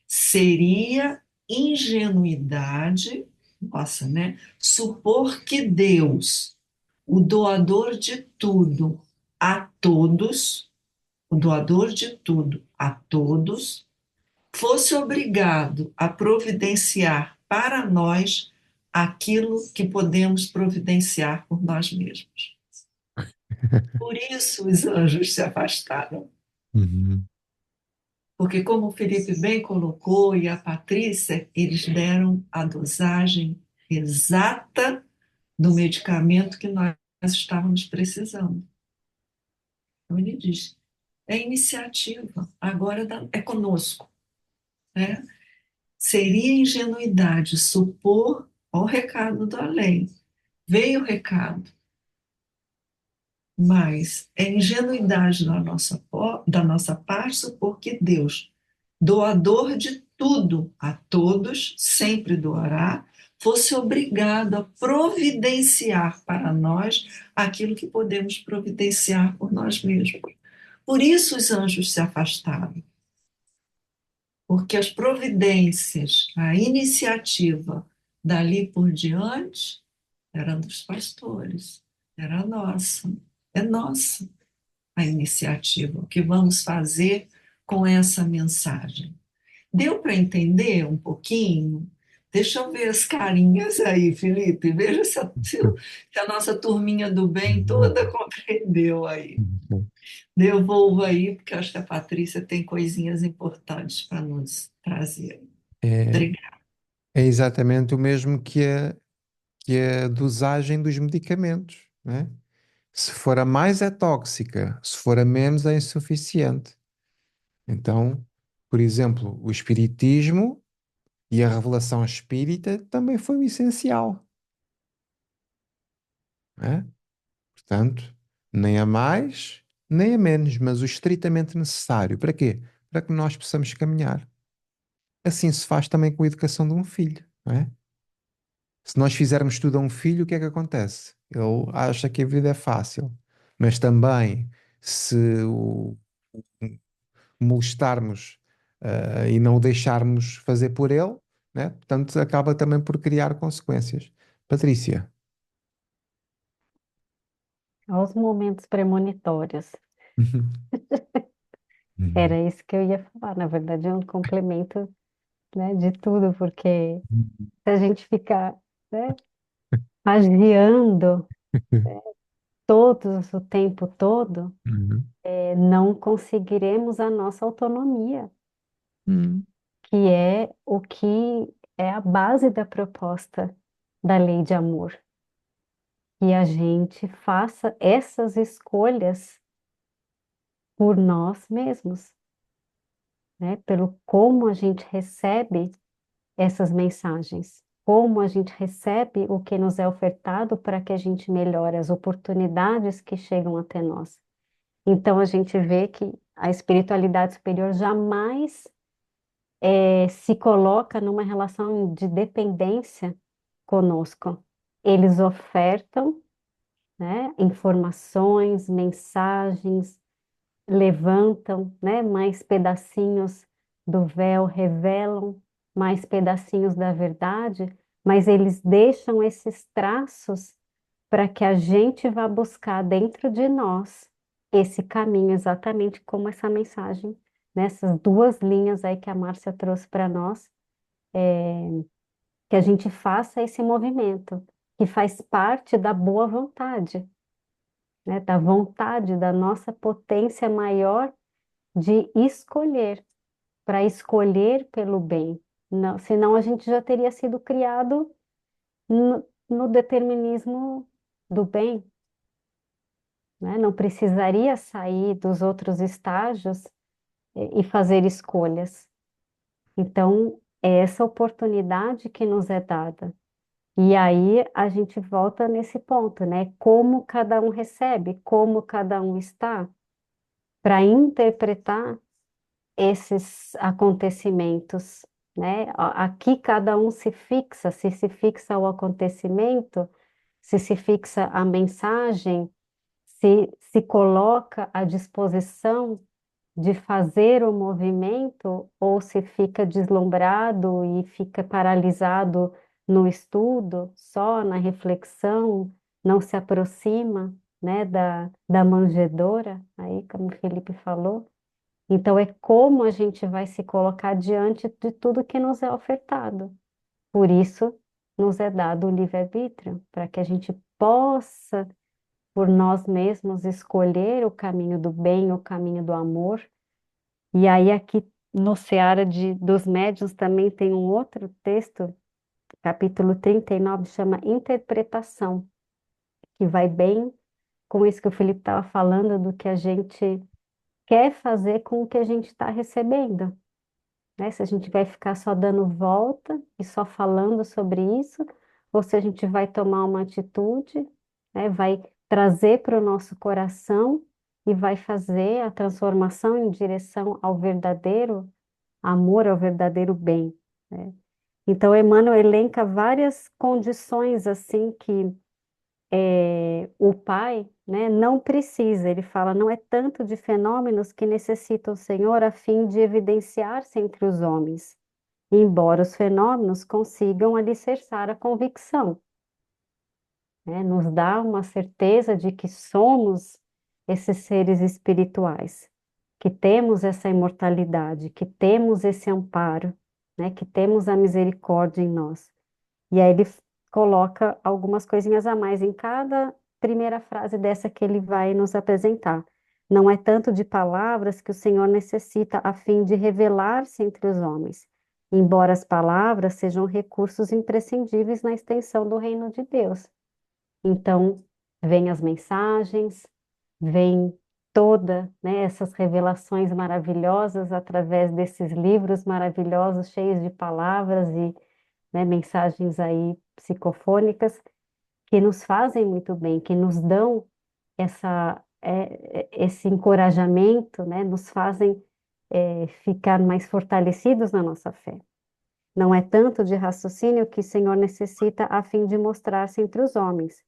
Seria ingenuidade, nossa, né? Supor que Deus, o doador de tudo a todos, o doador de tudo a todos, fosse obrigado a providenciar para nós aquilo que podemos providenciar por nós mesmos. Por isso os anjos se afastaram. Uhum. Porque, como o Felipe bem colocou, e a Patrícia, eles deram a dosagem exata do medicamento que nós estávamos precisando. Então, ele diz: é iniciativa, agora é conosco, né? Seria ingenuidade supor, ó, o recado do além. Veio o recado, mas é ingenuidade da nossa parte supor que Deus, doador de tudo a todos, sempre doará, fosse obrigado a providenciar para nós aquilo que podemos providenciar por nós mesmos. Por isso os anjos se afastaram, porque as providências, a iniciativa dali por diante era dos pastores, era nossa, é nossa a iniciativa, o que vamos fazer com essa mensagem. Deu para entender um pouquinho? Deixa eu ver as carinhas aí, Felipe. Veja se a nossa turminha do bem toda compreendeu aí. Devolvo aí, porque acho que a Patrícia tem coisinhas importantes para nos trazer. É, Obrigada. é exatamente o mesmo que a dosagem dos medicamentos, não é? Se for a mais é tóxica, se for a menos é insuficiente. Então, por exemplo, o espiritismo e a revelação espírita também foi o essencial, não é? Portanto, nem a mais, nem a menos, mas o estritamente necessário. Para quê? Para que nós possamos caminhar. Assim se faz também com a educação de um filho, não é? Se nós fizermos tudo a um filho, o que é que acontece? Ele acha que a vida é fácil, mas também se o molestarmos, e não o deixarmos fazer por ele, né? Portanto, acaba também por criar consequências. Patrícia. Aos momentos premonitórios. Uhum. Era isso que eu ia falar. Na verdade, é um complemento, né, de tudo, porque se a gente ficar, né, agiando todos o tempo todo, Uhum. não conseguiremos a nossa autonomia, Uhum. que é o que é a base da proposta da lei de amor. Que a gente faça essas escolhas por nós mesmos, né? Pelo como a gente recebe essas mensagens, como a gente recebe o que nos é ofertado para que a gente melhore as oportunidades que chegam até nós. Então a gente vê que a espiritualidade superior jamais se coloca numa relação de dependência conosco. Eles ofertam, né, informações, mensagens, levantam, né, mais pedacinhos do véu, revelam mais pedacinhos da verdade, mas eles deixam esses traços para que a gente vá buscar dentro de nós esse caminho, exatamente como essa mensagem, nessas duas linhas aí que a Márcia trouxe para nós, que a gente faça esse movimento, que faz parte da boa vontade, né, da vontade, da nossa potência maior de escolher, para escolher pelo bem. Não, senão a gente já teria sido criado no determinismo do bem, né? Não precisaria sair dos outros estágios e fazer escolhas. Então, é essa oportunidade que nos é dada. E aí a gente volta nesse ponto, né? Como cada um recebe, como cada um está, para interpretar esses acontecimentos, né? Aqui cada um se fixa, se fixa o acontecimento, se fixa a mensagem, se coloca à disposição de fazer o movimento ou se fica deslumbrado e fica paralisado no estudo, só na reflexão, não se aproxima, né, da manjedoura, aí como o Felipe falou. Então, é como a gente vai se colocar diante de tudo que nos é ofertado. Por isso, nos é dado o livre-arbítrio, para que a gente possa, por nós mesmos, escolher o caminho do bem, o caminho do amor. E aí, aqui no Seara dos Médiuns, também tem um outro texto, capítulo 39, chama Interpretação, que vai bem com isso que o Felipe estava falando, do que a gente quer fazer com o que a gente está recebendo. Né? Se a gente vai ficar só dando volta e só falando sobre isso, ou se a gente vai tomar uma atitude, né? Vai trazer para o nosso coração e vai fazer a transformação em direção ao verdadeiro amor, ao verdadeiro bem, né? Então, Emmanuel elenca várias condições assim que o pai, né, não precisa, ele fala, não é tanto de fenômenos que necessita o Senhor a fim de evidenciar-se entre os homens, embora os fenômenos consigam alicerçar a convicção, né, nos dá uma certeza de que somos esses seres espirituais, que temos essa imortalidade, que temos esse amparo, né, que temos a misericórdia em nós. E aí ele coloca algumas coisinhas a mais em cada primeira frase dessa que ele vai nos apresentar. Não é tanto de palavras que o Senhor necessita a fim de revelar-se entre os homens, embora as palavras sejam recursos imprescindíveis na extensão do reino de Deus. Então, vêm as mensagens, vêm toda, né, essas revelações maravilhosas através desses livros maravilhosos, cheios de palavras e, né, mensagens aí psicofônicas que nos fazem muito bem, que nos dão esse encorajamento, né, nos fazem ficar mais fortalecidos na nossa fé. Não é tanto de raciocínio que o Senhor necessita a fim de mostrar-se entre os homens,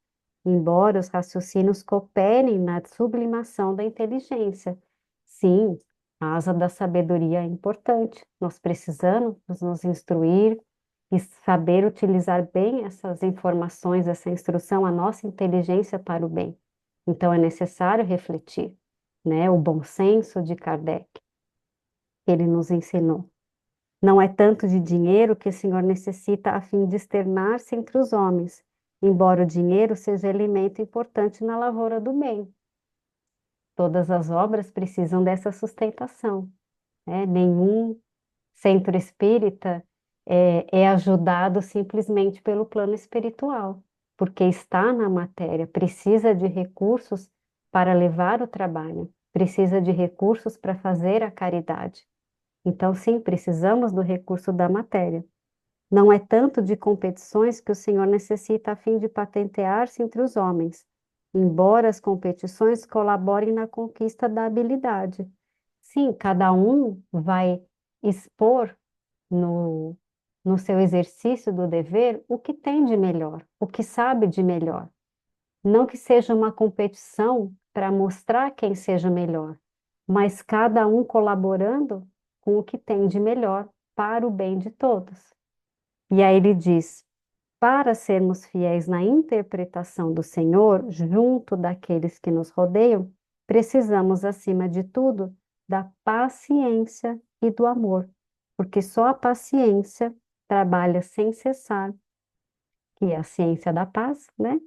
embora os raciocínios cooperem na sublimação da inteligência. Sim, a asa da sabedoria é importante. Nós precisamos nos instruir e saber utilizar bem essas informações, essa instrução, a nossa inteligência para o bem. Então é necessário refletir, né? O bom senso de Kardec, que ele nos ensinou. Não é tanto de dinheiro que o Senhor necessita a fim de externar-se entre os homens, embora o dinheiro seja elemento importante na lavoura do bem. Todas as obras precisam dessa sustentação, né? Nenhum centro espírita é ajudado simplesmente pelo plano espiritual, porque está na matéria, precisa de recursos para levar o trabalho, precisa de recursos para fazer a caridade. Então, sim, precisamos do recurso da matéria. Não é tanto de competições que o Senhor necessita a fim de patentear-se entre os homens, embora as competições colaborem na conquista da habilidade. Sim, cada um vai expor no, no seu exercício do dever o que tem de melhor, o que sabe de melhor. Não que seja uma competição para mostrar quem seja melhor, mas cada um colaborando com o que tem de melhor para o bem de todos. E aí ele diz: para sermos fiéis na interpretação do Senhor, junto daqueles que nos rodeiam, precisamos, acima de tudo, da paciência e do amor, porque só a paciência trabalha sem cessar, que é a ciência da paz, né?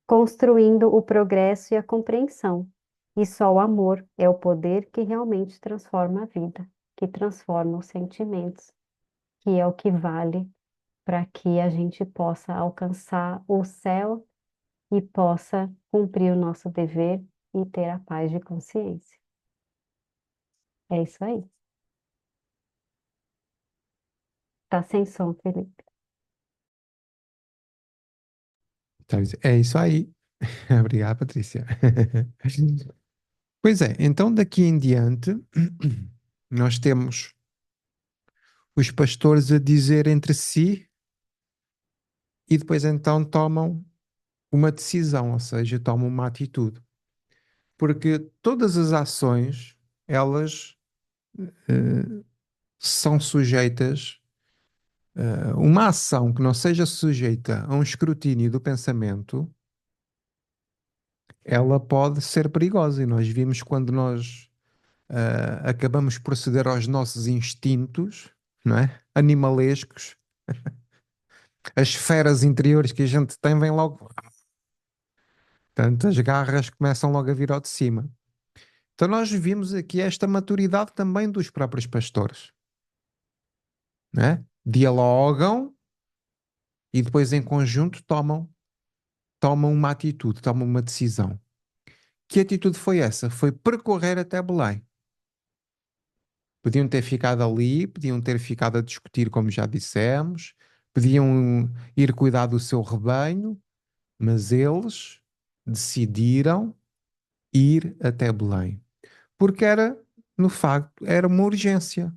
Construindo o progresso e a compreensão. E só o amor é o poder que realmente transforma a vida, que transforma os sentimentos, que é o que vale para que a gente possa alcançar o céu e possa cumprir o nosso dever e ter a paz de consciência. É isso aí. Tá sem som, Felipe. É isso aí. Obrigado, Patrícia. Pois é, então daqui em diante, nós temos os pastores a dizer entre si e depois então tomam uma decisão, ou seja, tomam uma atitude. Porque todas as ações, elas são sujeitas, uma ação que não seja sujeita a um escrutínio do pensamento, ela pode ser perigosa. E nós vimos quando nós acabamos por ceder aos nossos instintos, não é? Animalescos, as feras interiores que a gente tem vêm logo, portanto, as garras começam logo a vir ao de cima. Então nós vimos aqui esta maturidade também dos próprios pastores, não é? Dialogam e depois em conjunto tomam uma atitude, tomam uma decisão. Que atitude foi essa? Foi percorrer até Belém. Podiam ter ficado ali, podiam ter ficado a discutir, como já dissemos, podiam ir cuidar do seu rebanho, mas eles decidiram ir até Belém. Porque era, no facto, era uma urgência.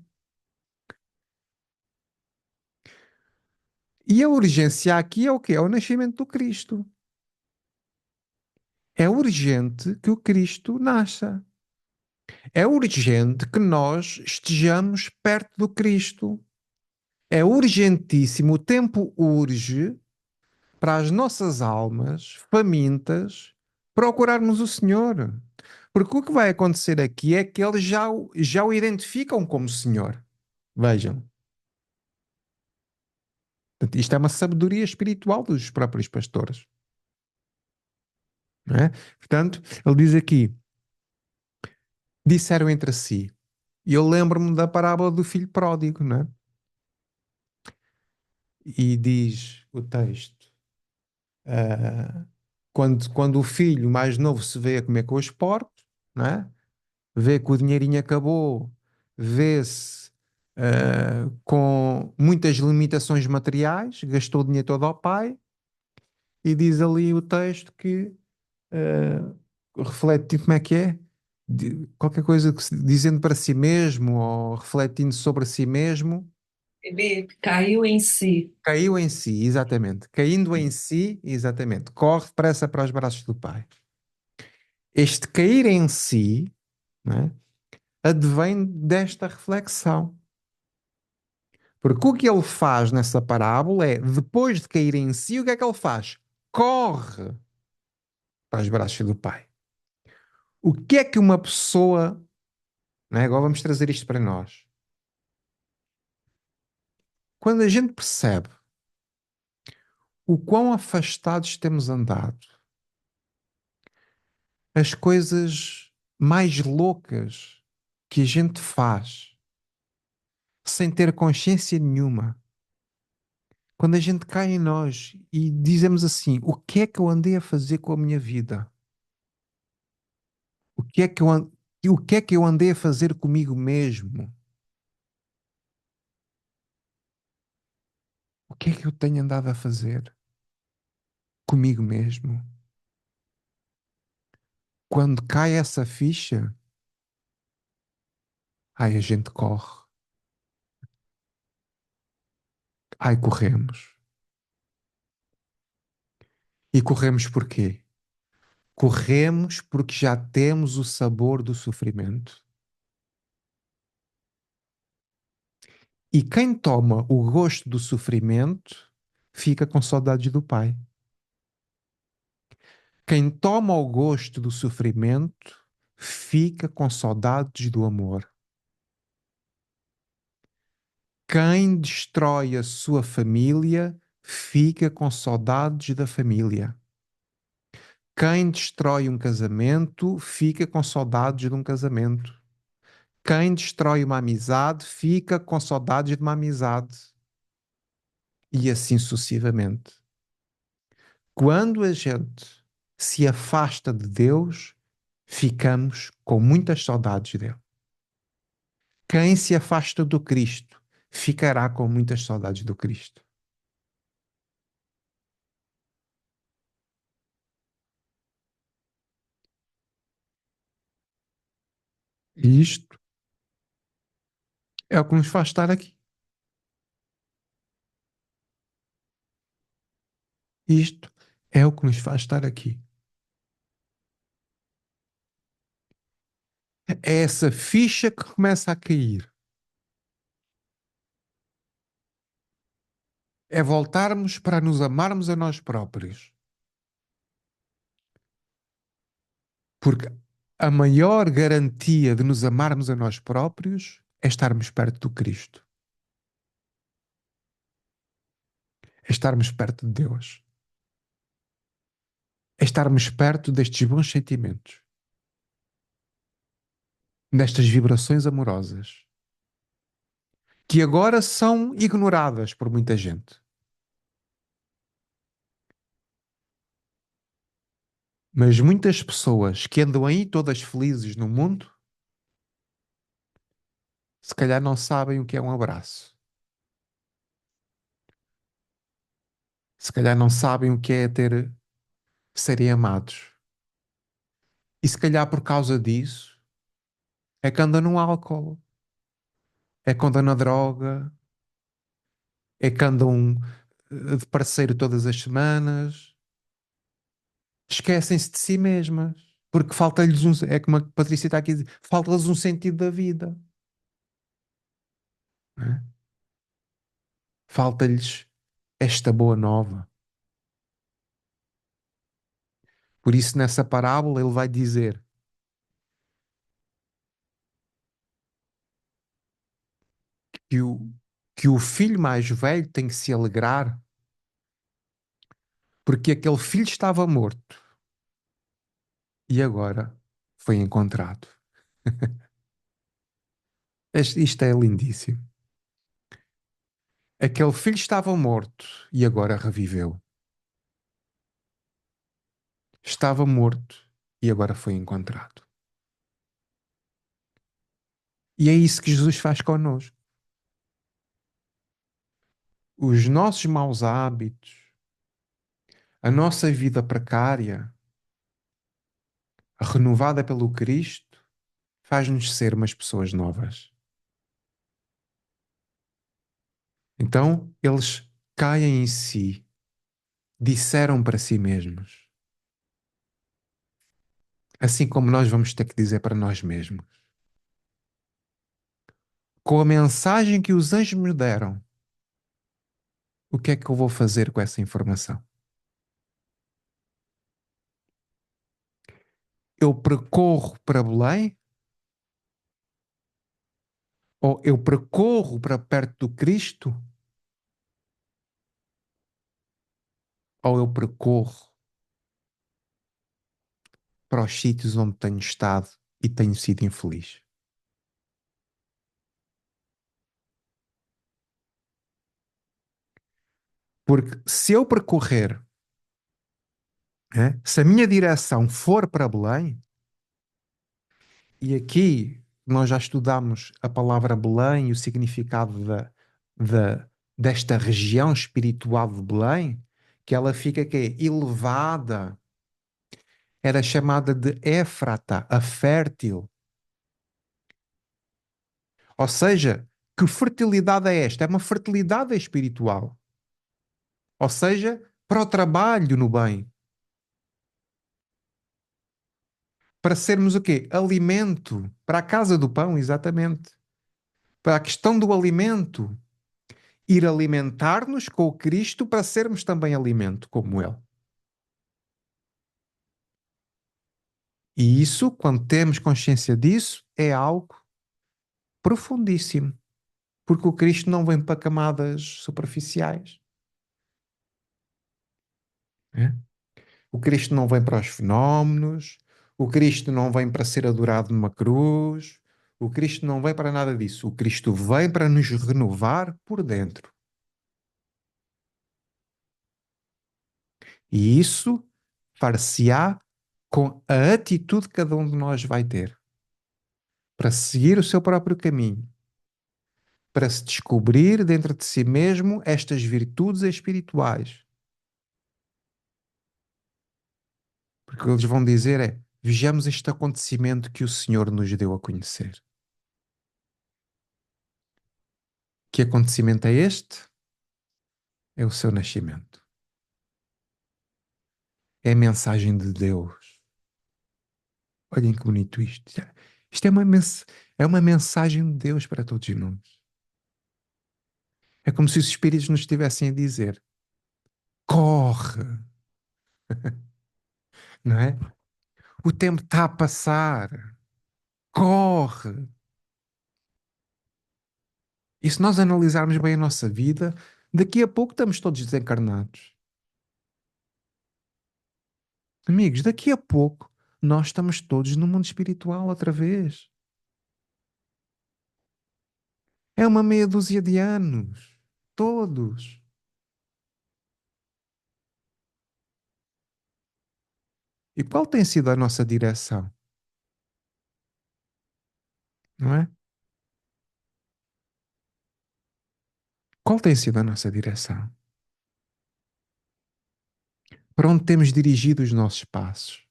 E a urgência aqui é o quê? É o nascimento do Cristo. É urgente que o Cristo nasça. É urgente que nós estejamos perto do Cristo. É urgentíssimo, o tempo urge para as nossas almas famintas procurarmos o Senhor. Porque o que vai acontecer aqui é que eles já o identificam como Senhor. Vejam. Portanto, isto é uma sabedoria espiritual dos próprios pastores. Não é? Portanto, ele diz aqui: disseram entre si. E eu lembro-me da parábola do filho pródigo, não é? E diz o texto: quando o filho mais novo se vê a comer com os porcos, não é? vê que o dinheirinho acabou, vê-se com muitas limitações materiais, gastou o dinheiro todo ao pai, e diz ali o texto que refletindo como é que é? Qualquer coisa dizendo para si mesmo ou refletindo sobre si mesmo, Ele caiu em si. caiu em si, exatamente. Caindo em si, exatamente. Corre depressa para os braços do pai. Este cair em si, né, advém desta reflexão. Porque o que ele faz nessa parábola é, depois de cair em si, o que é que ele faz? Corre para os braços do pai. O que é que uma pessoa, né, agora vamos trazer isto para nós. Quando a gente percebe o quão afastados temos andado, as coisas mais loucas que a gente faz sem ter consciência nenhuma, quando a gente cai em nós e dizemos assim: o que é que eu andei a fazer com a minha vida? O que é que o que é que eu andei a fazer comigo mesmo? O que é que eu tenho andado a fazer comigo mesmo? Quando cai essa ficha, ai, a gente corre. Ai, corremos. E corremos porquê? Corremos porque já temos o sabor do sofrimento. E quem toma o gosto do sofrimento fica com saudades do pai. Quem toma o gosto do sofrimento fica com saudades do amor. Quem destrói a sua família fica com saudades da família. Quem destrói um casamento fica com saudades de um casamento. Quem destrói uma amizade fica com saudades de uma amizade. E assim sucessivamente. Quando a gente se afasta de Deus, ficamos com muitas saudades dele. Quem se afasta do Cristo ficará com muitas saudades do Cristo. E isto é o que nos faz estar aqui. Isto é o que nos faz estar aqui. É essa ficha que começa a cair. É voltarmos para nos amarmos a nós próprios. Porque a maior garantia de nos amarmos a nós próprios é estarmos perto do Cristo. É estarmos perto de Deus. É estarmos perto destes bons sentimentos. Nestas vibrações amorosas. Que agora são ignoradas por muita gente. Mas muitas pessoas que andam aí todas felizes no mundo, se calhar não sabem o que é um abraço. Se calhar não sabem o que é serem amados. E se calhar por causa disso é que andam no álcool, é que andam na droga, é que andam de parceiro todas as semanas, esquecem-se de si mesmas, porque falta-lhes é como a Patrícia está aqui a dizer, falta-lhes um sentido da vida, não é? Falta-lhes esta boa nova. Por isso, nessa parábola, ele vai dizer que que o filho mais velho tem que se alegrar porque aquele filho estava morto e agora foi encontrado. Isto é lindíssimo. Aquele filho estava morto e agora reviveu. Estava morto e agora foi encontrado. E é isso que Jesus faz connosco. Os nossos maus hábitos, a nossa vida precária, renovada pelo Cristo, faz-nos ser umas pessoas novas. Então, eles caem em si, disseram para si mesmos, assim como nós vamos ter que dizer para nós mesmos. Com a mensagem que os anjos me deram, o que é que eu vou fazer com essa informação? Eu percorro para Belém? Ou eu percorro para perto do Cristo? Ou eu percorro para os sítios onde tenho estado e tenho sido infeliz? Porque se eu percorrer, se a minha direção for para Belém, e aqui nós já estudamos a palavra Belém e o significado desta região espiritual de Belém, que ela fica que é elevada, era chamada de Éfrata, a fértil. Ou seja, que fertilidade é esta? É uma fertilidade espiritual. Ou seja, para o trabalho no bem. Para sermos o quê? Alimento. Para a casa do pão, exatamente. Para a questão do alimento. Ir alimentar-nos com o Cristo para sermos também alimento como Ele. E isso, quando temos consciência disso, é algo profundíssimo. Porque o Cristo não vem para camadas superficiais. É? O Cristo não vem para os fenómenos, o Cristo não vem para ser adorado numa cruz, o Cristo não vem para nada disso. O Cristo vem para nos renovar por dentro. E isso far-se-á com a atitude que cada um de nós vai ter para seguir o seu próprio caminho, para se descobrir dentro de si mesmo estas virtudes espirituais. Porque eles vão dizer é: vejamos este acontecimento que o Senhor nos deu a conhecer. Que acontecimento é este? É o seu nascimento. É a mensagem de Deus. Olhem que bonito isto. Isto é uma mensagem de Deus para todos nós. É como se os Espíritos nos estivessem a dizer: corre, não é? O tempo está a passar. Corre. E se nós analisarmos bem a nossa vida, daqui a pouco estamos todos desencarnados. Amigos, daqui a pouco nós estamos todos no mundo espiritual outra vez. É uma meia dúzia de anos. Todos. E qual tem sido a nossa direção? Não é? Qual tem sido a nossa direção? Para onde temos dirigido os nossos passos?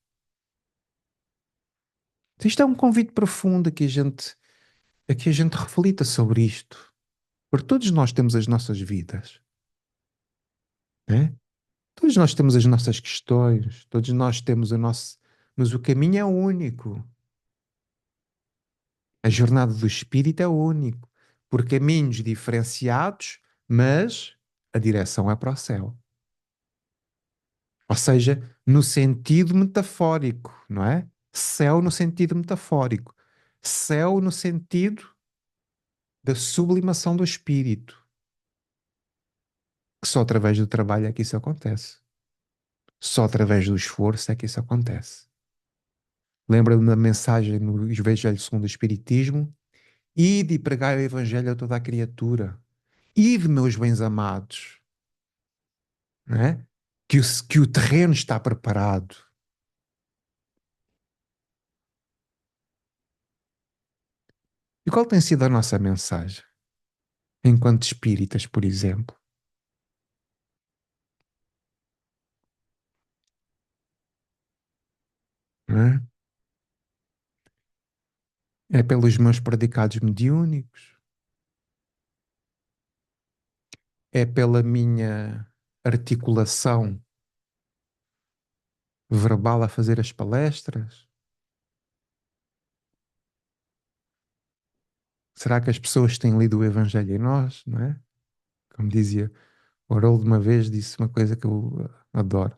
Isto é um convite profundo a que a gente reflita sobre isto. Porque todos nós temos as nossas vidas. Né? Todos nós temos as nossas questões. Todos nós temos o nosso... Mas o caminho é único. A jornada do espírito é único. Por caminhos diferenciados, mas a direção é para o céu. Ou seja, no sentido metafórico, não é? Céu no sentido metafórico. Céu no sentido da sublimação do espírito. Que só através do trabalho é que isso acontece. Só através do esforço é que isso acontece. Lembra-me da mensagem no Evangelho segundo o Espiritismo? Ide e pregai o Evangelho a toda a criatura. Ide, meus bens amados. Não é? Que o terreno está preparado. E qual tem sido a nossa mensagem? Enquanto espíritas, por exemplo, não é? É pelos meus predicados mediúnicos? É pela minha articulação verbal a fazer as palestras? Será que as pessoas têm lido o Evangelho em nós, não é? Como dizia o Haroldo uma vez, disse uma coisa que eu adoro.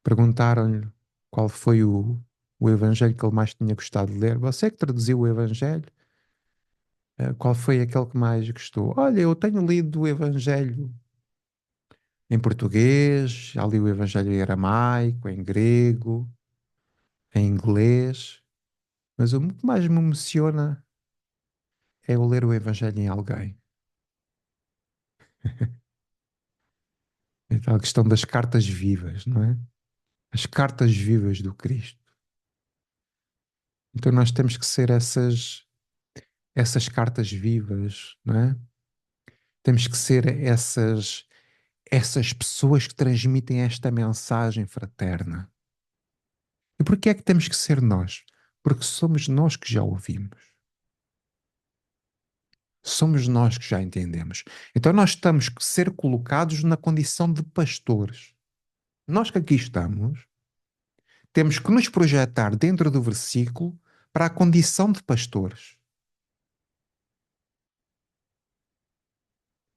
Perguntaram-lhe qual foi o Evangelho que ele mais tinha gostado de ler. Você que traduziu o Evangelho, qual foi aquele que mais gostou? Olha, eu tenho lido o Evangelho em português, já li o Evangelho em aramaico, em grego, em inglês, mas o que mais me emociona é eu ler o Evangelho em alguém. É tal questão das cartas vivas, não é? As cartas vivas do Cristo. Então nós temos que ser essas cartas vivas, não é? Temos que ser essas pessoas que transmitem esta mensagem fraterna. E porquê é que temos que ser nós? Porque somos nós que já ouvimos. Somos nós que já entendemos. Então nós temos que ser colocados na condição de pastores. Nós que aqui estamos, temos que nos projetar dentro do versículo para a condição de pastores.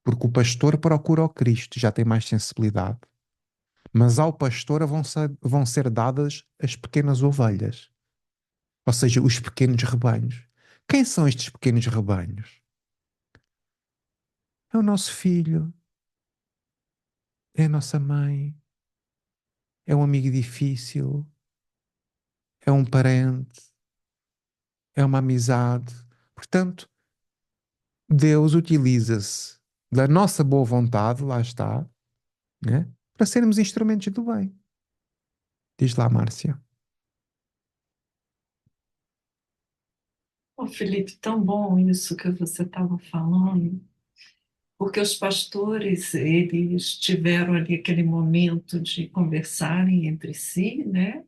Porque o pastor procura o Cristo, já tem mais sensibilidade. Mas ao pastor vão ser dadas as pequenas ovelhas, ou seja, os pequenos rebanhos. Quem são estes pequenos rebanhos? É o nosso filho, é a nossa mãe, é um amigo difícil, é um parente, é uma amizade. Portanto, Deus utiliza-se da nossa boa vontade, lá está, né, para sermos instrumentos do bem. Diz lá, Márcia. Ô, Felipe, tão bom isso que você estava falando, porque os pastores, eles tiveram ali aquele momento de conversarem entre si, né?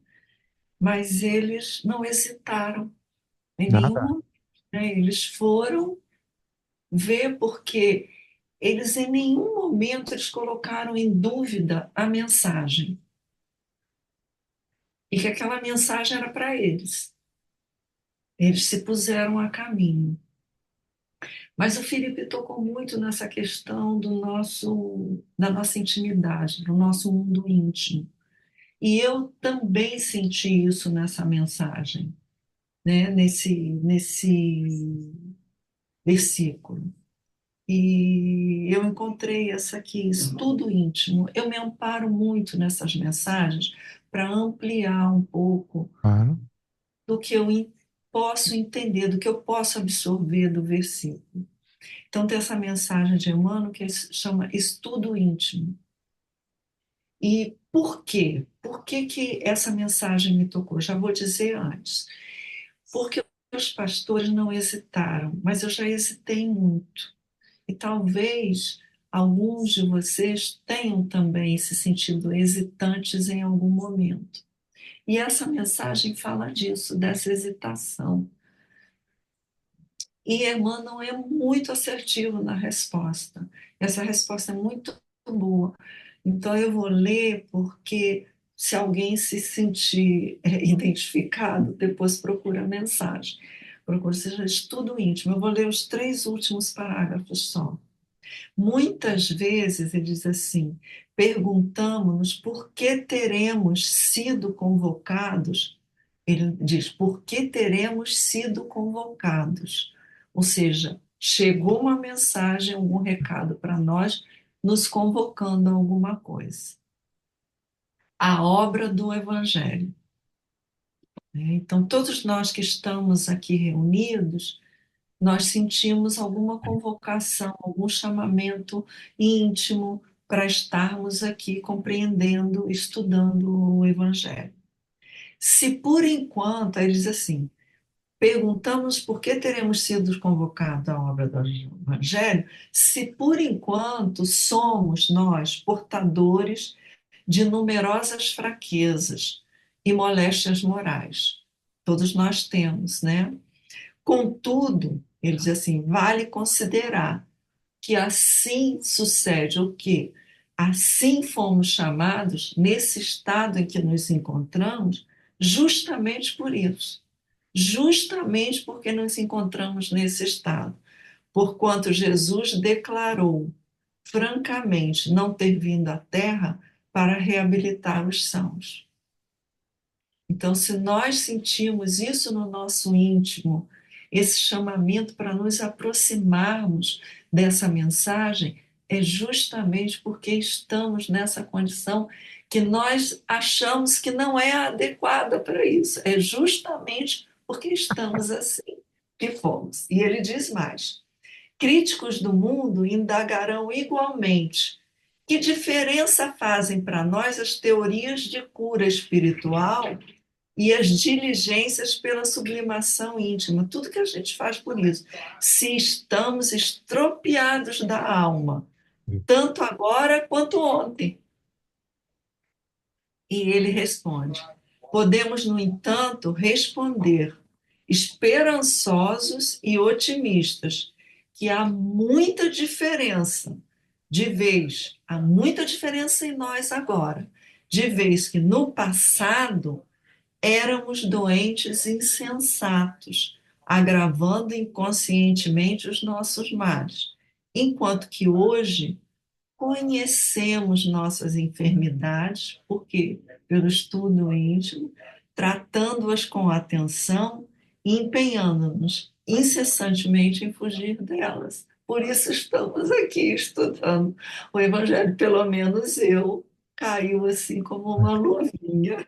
Mas eles não hesitaram em nenhum Nada. momento, né? Eles foram ver porque eles em nenhum momento eles colocaram em dúvida a mensagem e que aquela mensagem era para eles. Eles se puseram a caminho. Mas o Felipe tocou muito nessa questão da nossa intimidade, do nosso mundo íntimo. E eu também senti isso nessa mensagem, né? Nesse versículo. E eu encontrei essa aqui, estudo íntimo. Eu me amparo muito nessas mensagens para ampliar um pouco Claro. do que eu posso entender, do que eu posso absorver do versículo. Então, tem essa mensagem de Emmanuel que chama estudo íntimo. E por quê? Por que que essa mensagem me tocou? Já vou dizer antes. Porque os pastores não hesitaram, mas eu já hesitei muito. E talvez alguns de vocês tenham também se sentido hesitantes em algum momento. E essa mensagem fala disso, dessa hesitação. E Emmanuel é muito assertivo na resposta. Essa resposta é muito boa. Então, eu vou ler porque, se alguém se sentir identificado, depois procura a mensagem. Procura, seja estudo íntimo. Eu vou ler os 3 últimos parágrafos só. Muitas vezes, ele diz assim, perguntamos-nos por que teremos sido convocados. Ele diz, por que teremos sido convocados? Ou seja, chegou uma mensagem, algum recado para nós, nos convocando a alguma coisa. A obra do Evangelho, né? Então, todos nós que estamos aqui reunidos, nós sentimos alguma convocação, algum chamamento íntimo para estarmos aqui compreendendo, estudando o Evangelho. Se por enquanto, aí ele diz assim, perguntamos por que teremos sido convocados à obra do Evangelho, se por enquanto somos nós portadores de numerosas fraquezas e moléstias morais. Todos nós temos, né? Contudo, ele diz assim: vale considerar que assim sucede o quê? Assim fomos chamados nesse estado em que nos encontramos, justamente por isso. Justamente porque nos encontramos nesse estado. Porquanto Jesus declarou francamente não ter vindo à Terra para reabilitar os sãos. Então, se nós sentimos isso no nosso íntimo, esse chamamento para nos aproximarmos dessa mensagem, é justamente porque estamos nessa condição que nós achamos que não é adequada para isso. É justamente porque estamos assim que fomos. E ele diz mais: críticos do mundo indagarão igualmente que diferença fazem para nós as teorias de cura espiritual e as diligências pela sublimação íntima, tudo que a gente faz por isso, se estamos estropiados da alma, tanto agora quanto ontem. E ele responde: podemos, no entanto, responder, esperançosos e otimistas, que há muita diferença, há muita diferença em nós agora, de vez que no passado éramos doentes insensatos, agravando inconscientemente os nossos males, enquanto que hoje conhecemos nossas enfermidades, porque pelo estudo íntimo, tratando-as com atenção e empenhando-nos incessantemente em fugir delas. Por isso estamos aqui estudando o Evangelho, pelo menos eu, caiu assim como uma luvinha.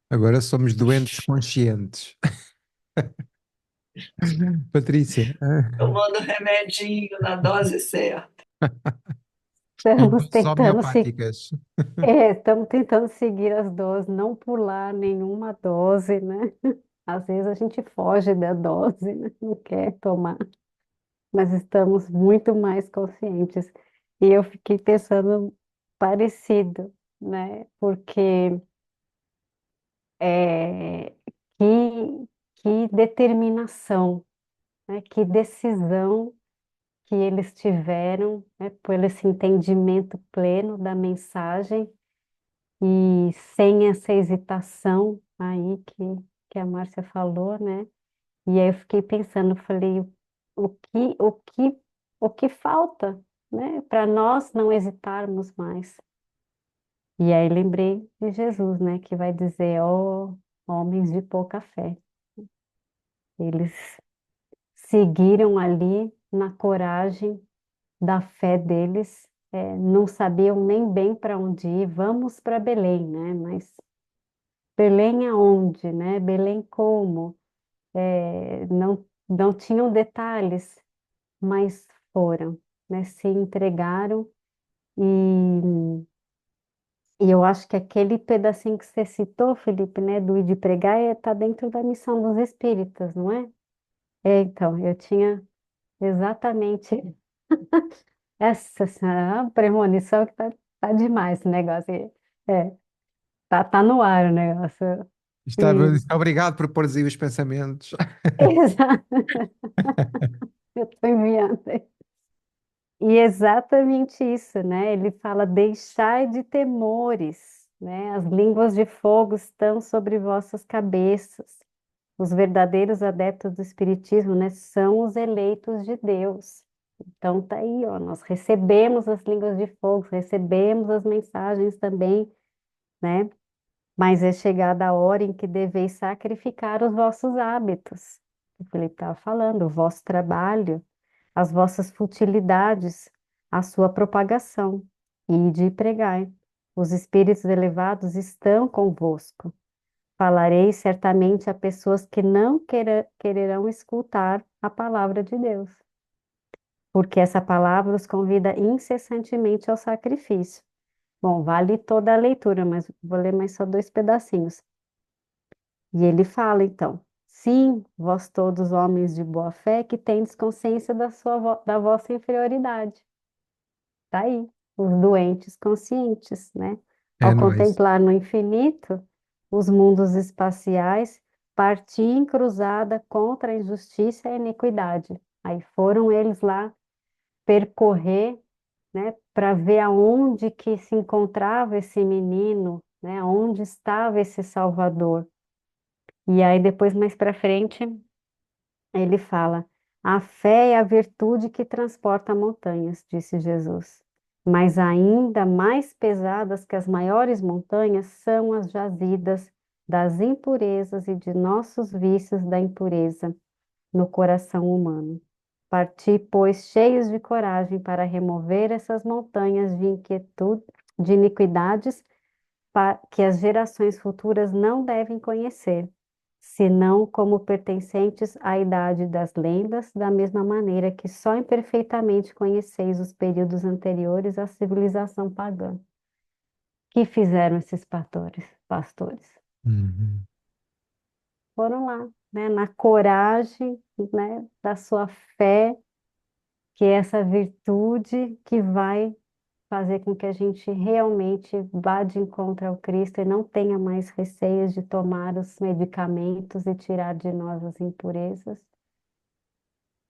Agora somos doentes conscientes. Patrícia, Tomando remedinho na dose certa. em Estamos doses tentando se homeopáticas. Estamos tentando seguir as doses, não pular nenhuma dose, né? Às vezes a gente foge da dose, né? Não quer tomar, mas estamos muito mais conscientes. E eu fiquei pensando parecido, né? Porque é, que, que determinação, né? Que decisão que eles tiveram, né? Por esse entendimento pleno da mensagem. E sem essa hesitação aí que a Márcia falou, né? E aí eu fiquei pensando, falei, o que, o que, o que falta, né? Para nós não hesitarmos mais. E aí lembrei de Jesus, né? Que vai dizer, ó, homens de pouca fé. Eles seguiram ali na coragem da fé deles, não sabiam nem bem para onde ir. Vamos para Belém, né? Mas Belém aonde, né? Belém como? Não tinham detalhes, mas foram, né? Se entregaram e, e eu acho que aquele pedacinho que você citou, Felipe, né? Do ir de pregar, está dentro da missão dos espíritas, não é? Então, eu tinha exatamente essa premonição que tá demais esse negócio aí. Tá no ar o negócio. Obrigado por pôr aí os pensamentos. Exato, eu estou enviando. E exatamente isso, né? Ele fala: deixai de temores, né? As línguas de fogo estão sobre vossas cabeças. Os verdadeiros adeptos do Espiritismo, né, são os eleitos de Deus. Então tá aí, ó, nós recebemos as línguas de fogo, recebemos as mensagens também, né? Mas é chegada a hora em que deveis sacrificar os vossos hábitos. O Felipe estava falando, o vosso trabalho, as vossas futilidades, a sua propagação, e de pregai. Os espíritos elevados estão convosco. Falareis certamente a pessoas que não quererão escutar a palavra de Deus, porque essa palavra os convida incessantemente ao sacrifício. Bom, vale toda a leitura, mas vou ler mais só dois pedacinhos. E ele fala, então, Sim, vós todos homens de boa fé que tendes consciência da vossa inferioridade. Tá aí, os doentes conscientes, né? É Ao nóis. contemplar no infinito os mundos espaciais, partir em cruzada contra a injustiça e a iniquidade. Aí foram eles lá percorrer, né, para ver aonde que se encontrava esse menino, né, onde estava esse Salvador. E aí depois mais para frente ele fala: a fé é a virtude que transporta montanhas, disse Jesus. Mas ainda mais pesadas que as maiores montanhas são as jazidas das impurezas e de nossos vícios da impureza no coração humano. Parti, pois, cheios de coragem para remover essas montanhas de inquietude, de iniquidades que as gerações futuras não devem conhecer, senão como pertencentes à idade das lendas, da mesma maneira que só imperfeitamente conheceis os períodos anteriores à civilização pagã. Que fizeram esses pastores? Pastores Uhum. foram lá, né, na coragem, né, da sua fé, que é essa virtude que vai fazer com que a gente realmente vá de encontro ao Cristo e não tenha mais receios de tomar os medicamentos e tirar de nós as impurezas,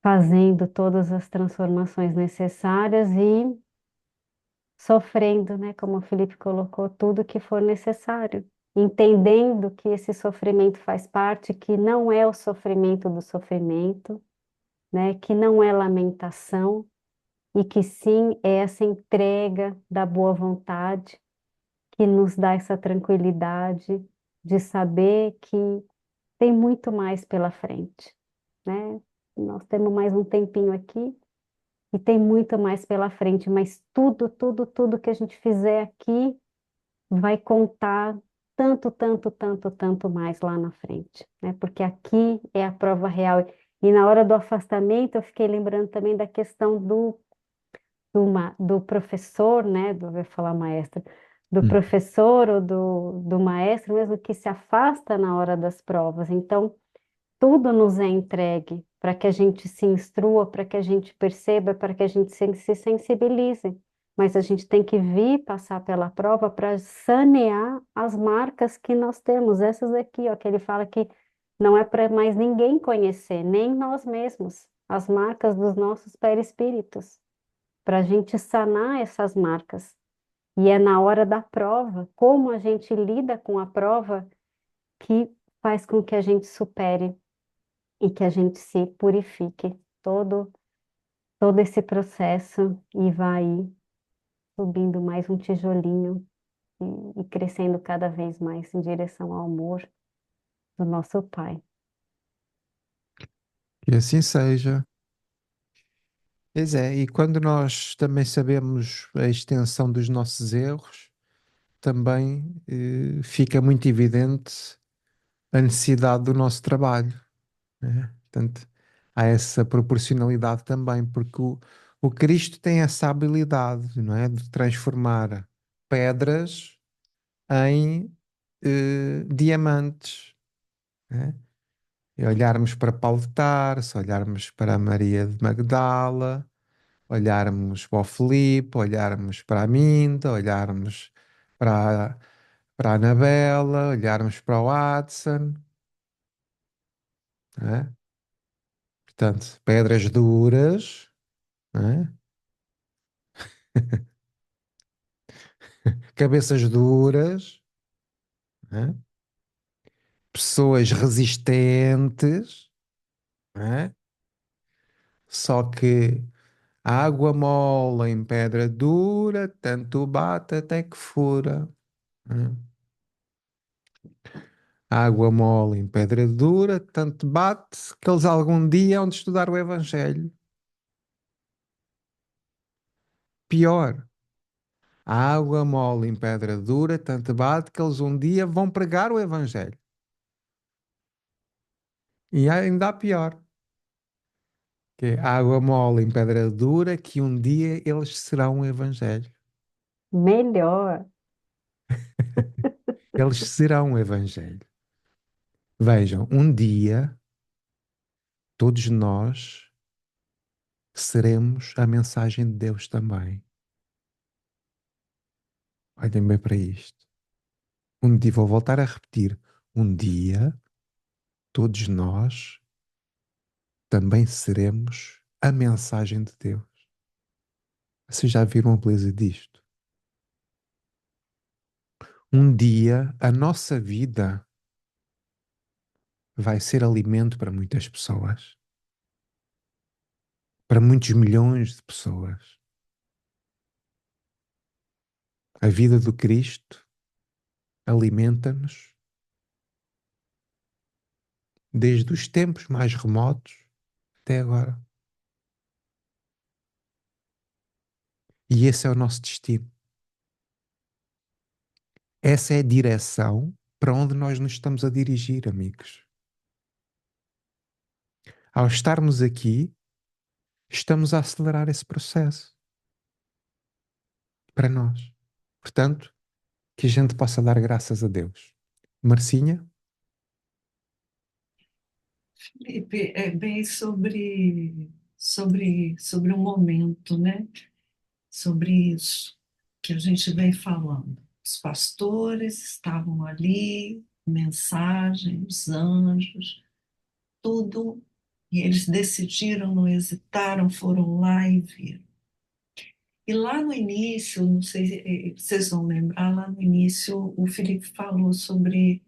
fazendo todas as transformações necessárias e sofrendo, né, como o Felipe colocou, tudo que for necessário, entendendo que esse sofrimento faz parte, que não é o sofrimento do sofrimento, né, que não é lamentação, e que sim é essa entrega da boa vontade que nos dá essa tranquilidade de saber que tem muito mais pela frente, né? Nós temos mais um tempinho aqui e tem muito mais pela frente, mas tudo, tudo, tudo que a gente fizer aqui vai contar tanto, tanto, tanto, tanto mais lá na frente, né? Porque aqui é a prova real. E na hora do afastamento, eu fiquei lembrando também da questão do professor, né, eu ia falar maestro, do Hum. professor ou do maestro mesmo que se afasta na hora das provas. Então, tudo nos é entregue para que a gente se instrua, para que a gente perceba, para que a gente se sensibilize. Mas a gente tem que vir passar pela prova para sanear as marcas que nós temos. Essas aqui, ó, que ele fala que não é para mais ninguém conhecer, nem nós mesmos, as marcas dos nossos perispíritos para a gente sanar essas marcas. E é na hora da prova, como a gente lida com a prova, que faz com que a gente supere e que a gente se purifique todo esse processo e vai subindo mais um tijolinho e crescendo cada vez mais em direção ao amor do nosso Pai. Que assim seja. Pois é, e quando nós também sabemos a extensão dos nossos erros, também fica muito evidente a necessidade do nosso trabalho, né? Portanto, há essa proporcionalidade também, porque o Cristo tem essa habilidade, não é? De transformar pedras em diamantes, né? E olharmos para Paulo de Tarso, olharmos para a Maria de Magdala, olharmos para o Filipe, olharmos para a Minda, olharmos para, para a Anabela, olharmos para o Watson, né? Portanto, pedras duras, né? Cabeças duras, né? Pessoas resistentes, né? Só que a água mole em pedra dura, tanto bate até que fura, né? Água mole em pedra dura, tanto bate que eles algum dia hão de estudar o Evangelho. Pior, a água mole em pedra dura, tanto bate que eles um dia vão pregar o Evangelho. E ainda há pior, que é água mole em pedra dura, que um dia eles serão o Evangelho. Melhor, Eles serão o Evangelho. Vejam, um dia todos nós seremos a mensagem de Deus também. Olhem bem para isto. Um dia, vou voltar a repetir. Um dia todos nós também seremos a mensagem de Deus. Vocês já viram a beleza disto? Um dia a nossa vida vai ser alimento para muitas pessoas, para muitos milhões de pessoas. A vida do Cristo alimenta-nos desde os tempos mais remotos até agora. E esse é o nosso destino. Essa é a direção para onde nós nos estamos a dirigir, amigos. Ao estarmos aqui, estamos a acelerar esse processo para nós. Portanto, que a gente possa dar graças a Deus. Marcinha? Felipe, é bem sobre o momento, né? Sobre isso que a gente vem falando. Os pastores estavam ali, mensagem, os anjos, tudo, e eles decidiram, não hesitaram, foram lá e viram. E lá no início, não sei se vocês vão lembrar, lá no início o Felipe falou sobre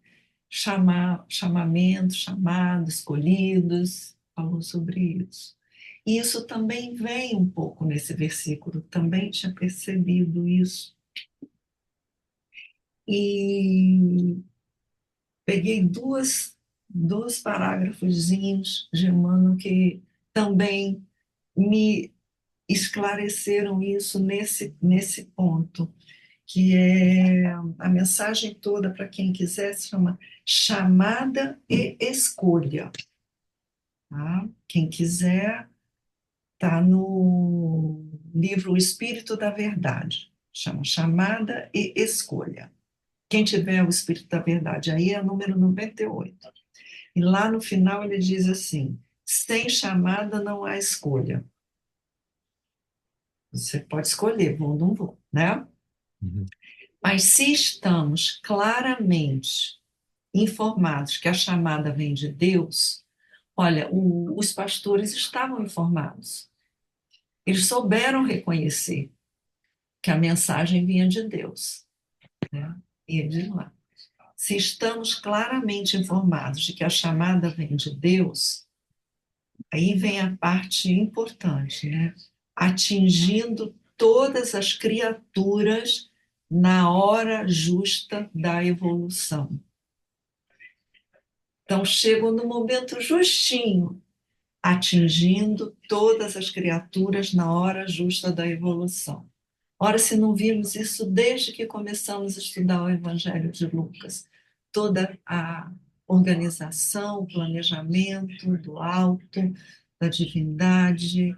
chamamento, chamado, escolhidos, falou sobre isso. E isso também vem um pouco nesse versículo, também tinha percebido isso. E peguei dois parágrafozinhos de Emmanuel que também me esclareceram isso nesse ponto, que é a mensagem toda para quem quiser se chama Chamada e Escolha. Tá? Quem quiser, está no livro O Espírito da Verdade, chama Chamada e Escolha. Quem tiver o Espírito da Verdade, aí é o número 98. E lá no final ele diz assim: sem chamada não há escolha. Você pode escolher, vou ou não vou, né? Uhum. Mas se estamos claramente informados que a chamada vem de Deus, olha, os pastores estavam informados. Eles souberam reconhecer que a mensagem vinha de Deus, né? E ele diz lá: se estamos claramente informados de que a chamada vem de Deus, aí vem a parte importante, né? Atingindo todas as criaturas na hora justa da evolução. Então, chegam no momento justinho, atingindo todas as criaturas na hora justa da evolução. Ora, se não vimos isso desde que começamos a estudar o Evangelho de Lucas, toda a organização, o planejamento do alto, da divindade,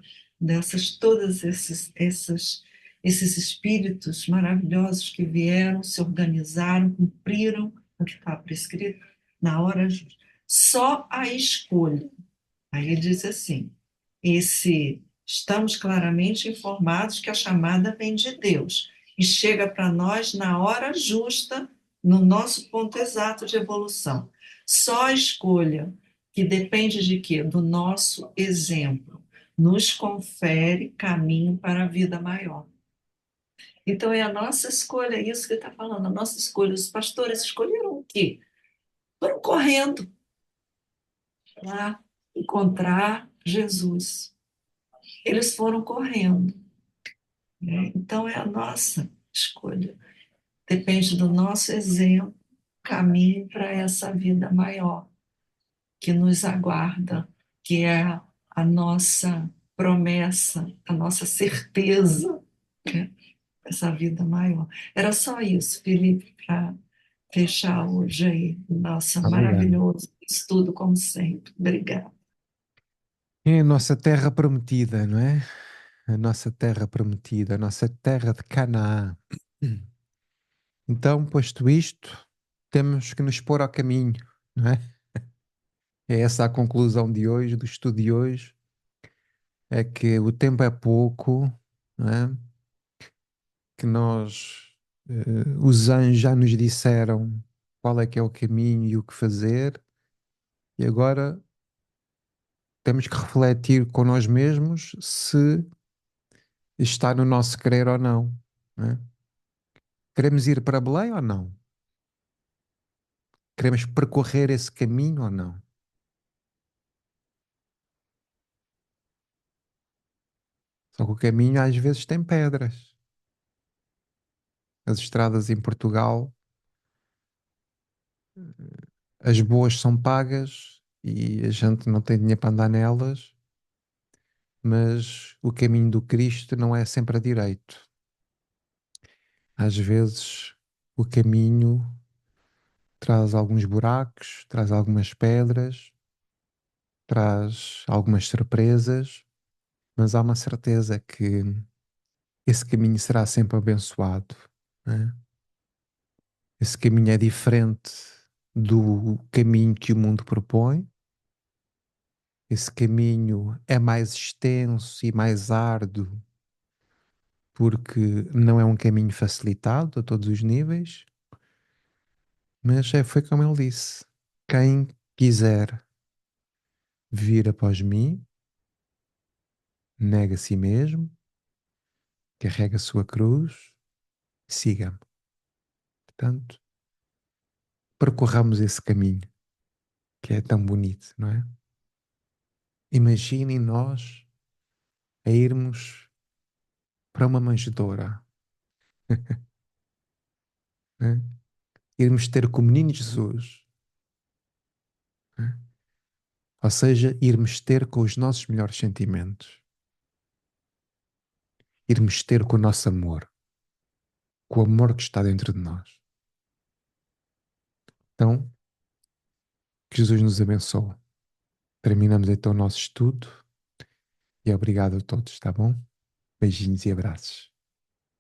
todos esses espíritos maravilhosos que vieram, se organizaram, cumpriram o que está prescrito na hora justa. Só a escolha. Aí ele diz assim: estamos claramente informados que a chamada vem de Deus e chega para nós na hora justa, no nosso ponto exato de evolução. Só a escolha, que depende de quê? Do nosso exemplo, nos confere caminho para a vida maior. Então é a nossa escolha, é isso que ele está falando, a nossa escolha. Os pastores escolheram o quê? Foram correndo para encontrar Jesus. Eles foram correndo, né? Então é a nossa escolha. Depende do nosso exemplo, caminho para essa vida maior que nos aguarda, que é a nossa promessa, a nossa certeza, né? Essa vida maior. Era só isso, Felipe, para fechar hoje aí nosso Obrigado. maravilhoso estudo, como sempre. Obrigada. É a nossa terra prometida, não é? A nossa terra prometida, a nossa terra de Canaã. Então, posto isto, temos que nos pôr ao caminho, não é? É essa a conclusão de hoje, do estudo de hoje, é que o tempo é pouco, não é? Que nós, os anjos já nos disseram qual é que é o caminho e o que fazer, e agora temos que refletir com nós mesmos se está no nosso querer ou não, não é? Queremos ir para Belém ou não? Queremos percorrer esse caminho ou não? Só que o caminho às vezes tem pedras. As estradas em Portugal, as boas são pagas e a gente não tem dinheiro para andar nelas, mas o caminho do Cristo não é sempre a direito. Às vezes o caminho traz alguns buracos, traz algumas pedras, traz algumas surpresas, mas há uma certeza que esse caminho será sempre abençoado, né? Esse caminho é diferente do caminho que o mundo propõe. Esse caminho é mais extenso e mais árduo, porque não é um caminho facilitado a todos os níveis, mas foi como ele disse: quem quiser vir após mim, nega a si mesmo, carrega a sua cruz, siga-me. Portanto, percorramos esse caminho que é tão bonito, não é? Imaginem nós a irmos para uma manjedoura, né? Irmos ter com o menino Jesus, né? Ou seja, irmos ter com os nossos melhores sentimentos, irmos ter com o nosso amor, com o amor que está dentro de nós. Então, que Jesus nos abençoe. Terminamos então o nosso estudo e obrigado a todos, tá bom? Beijinhos e abraços.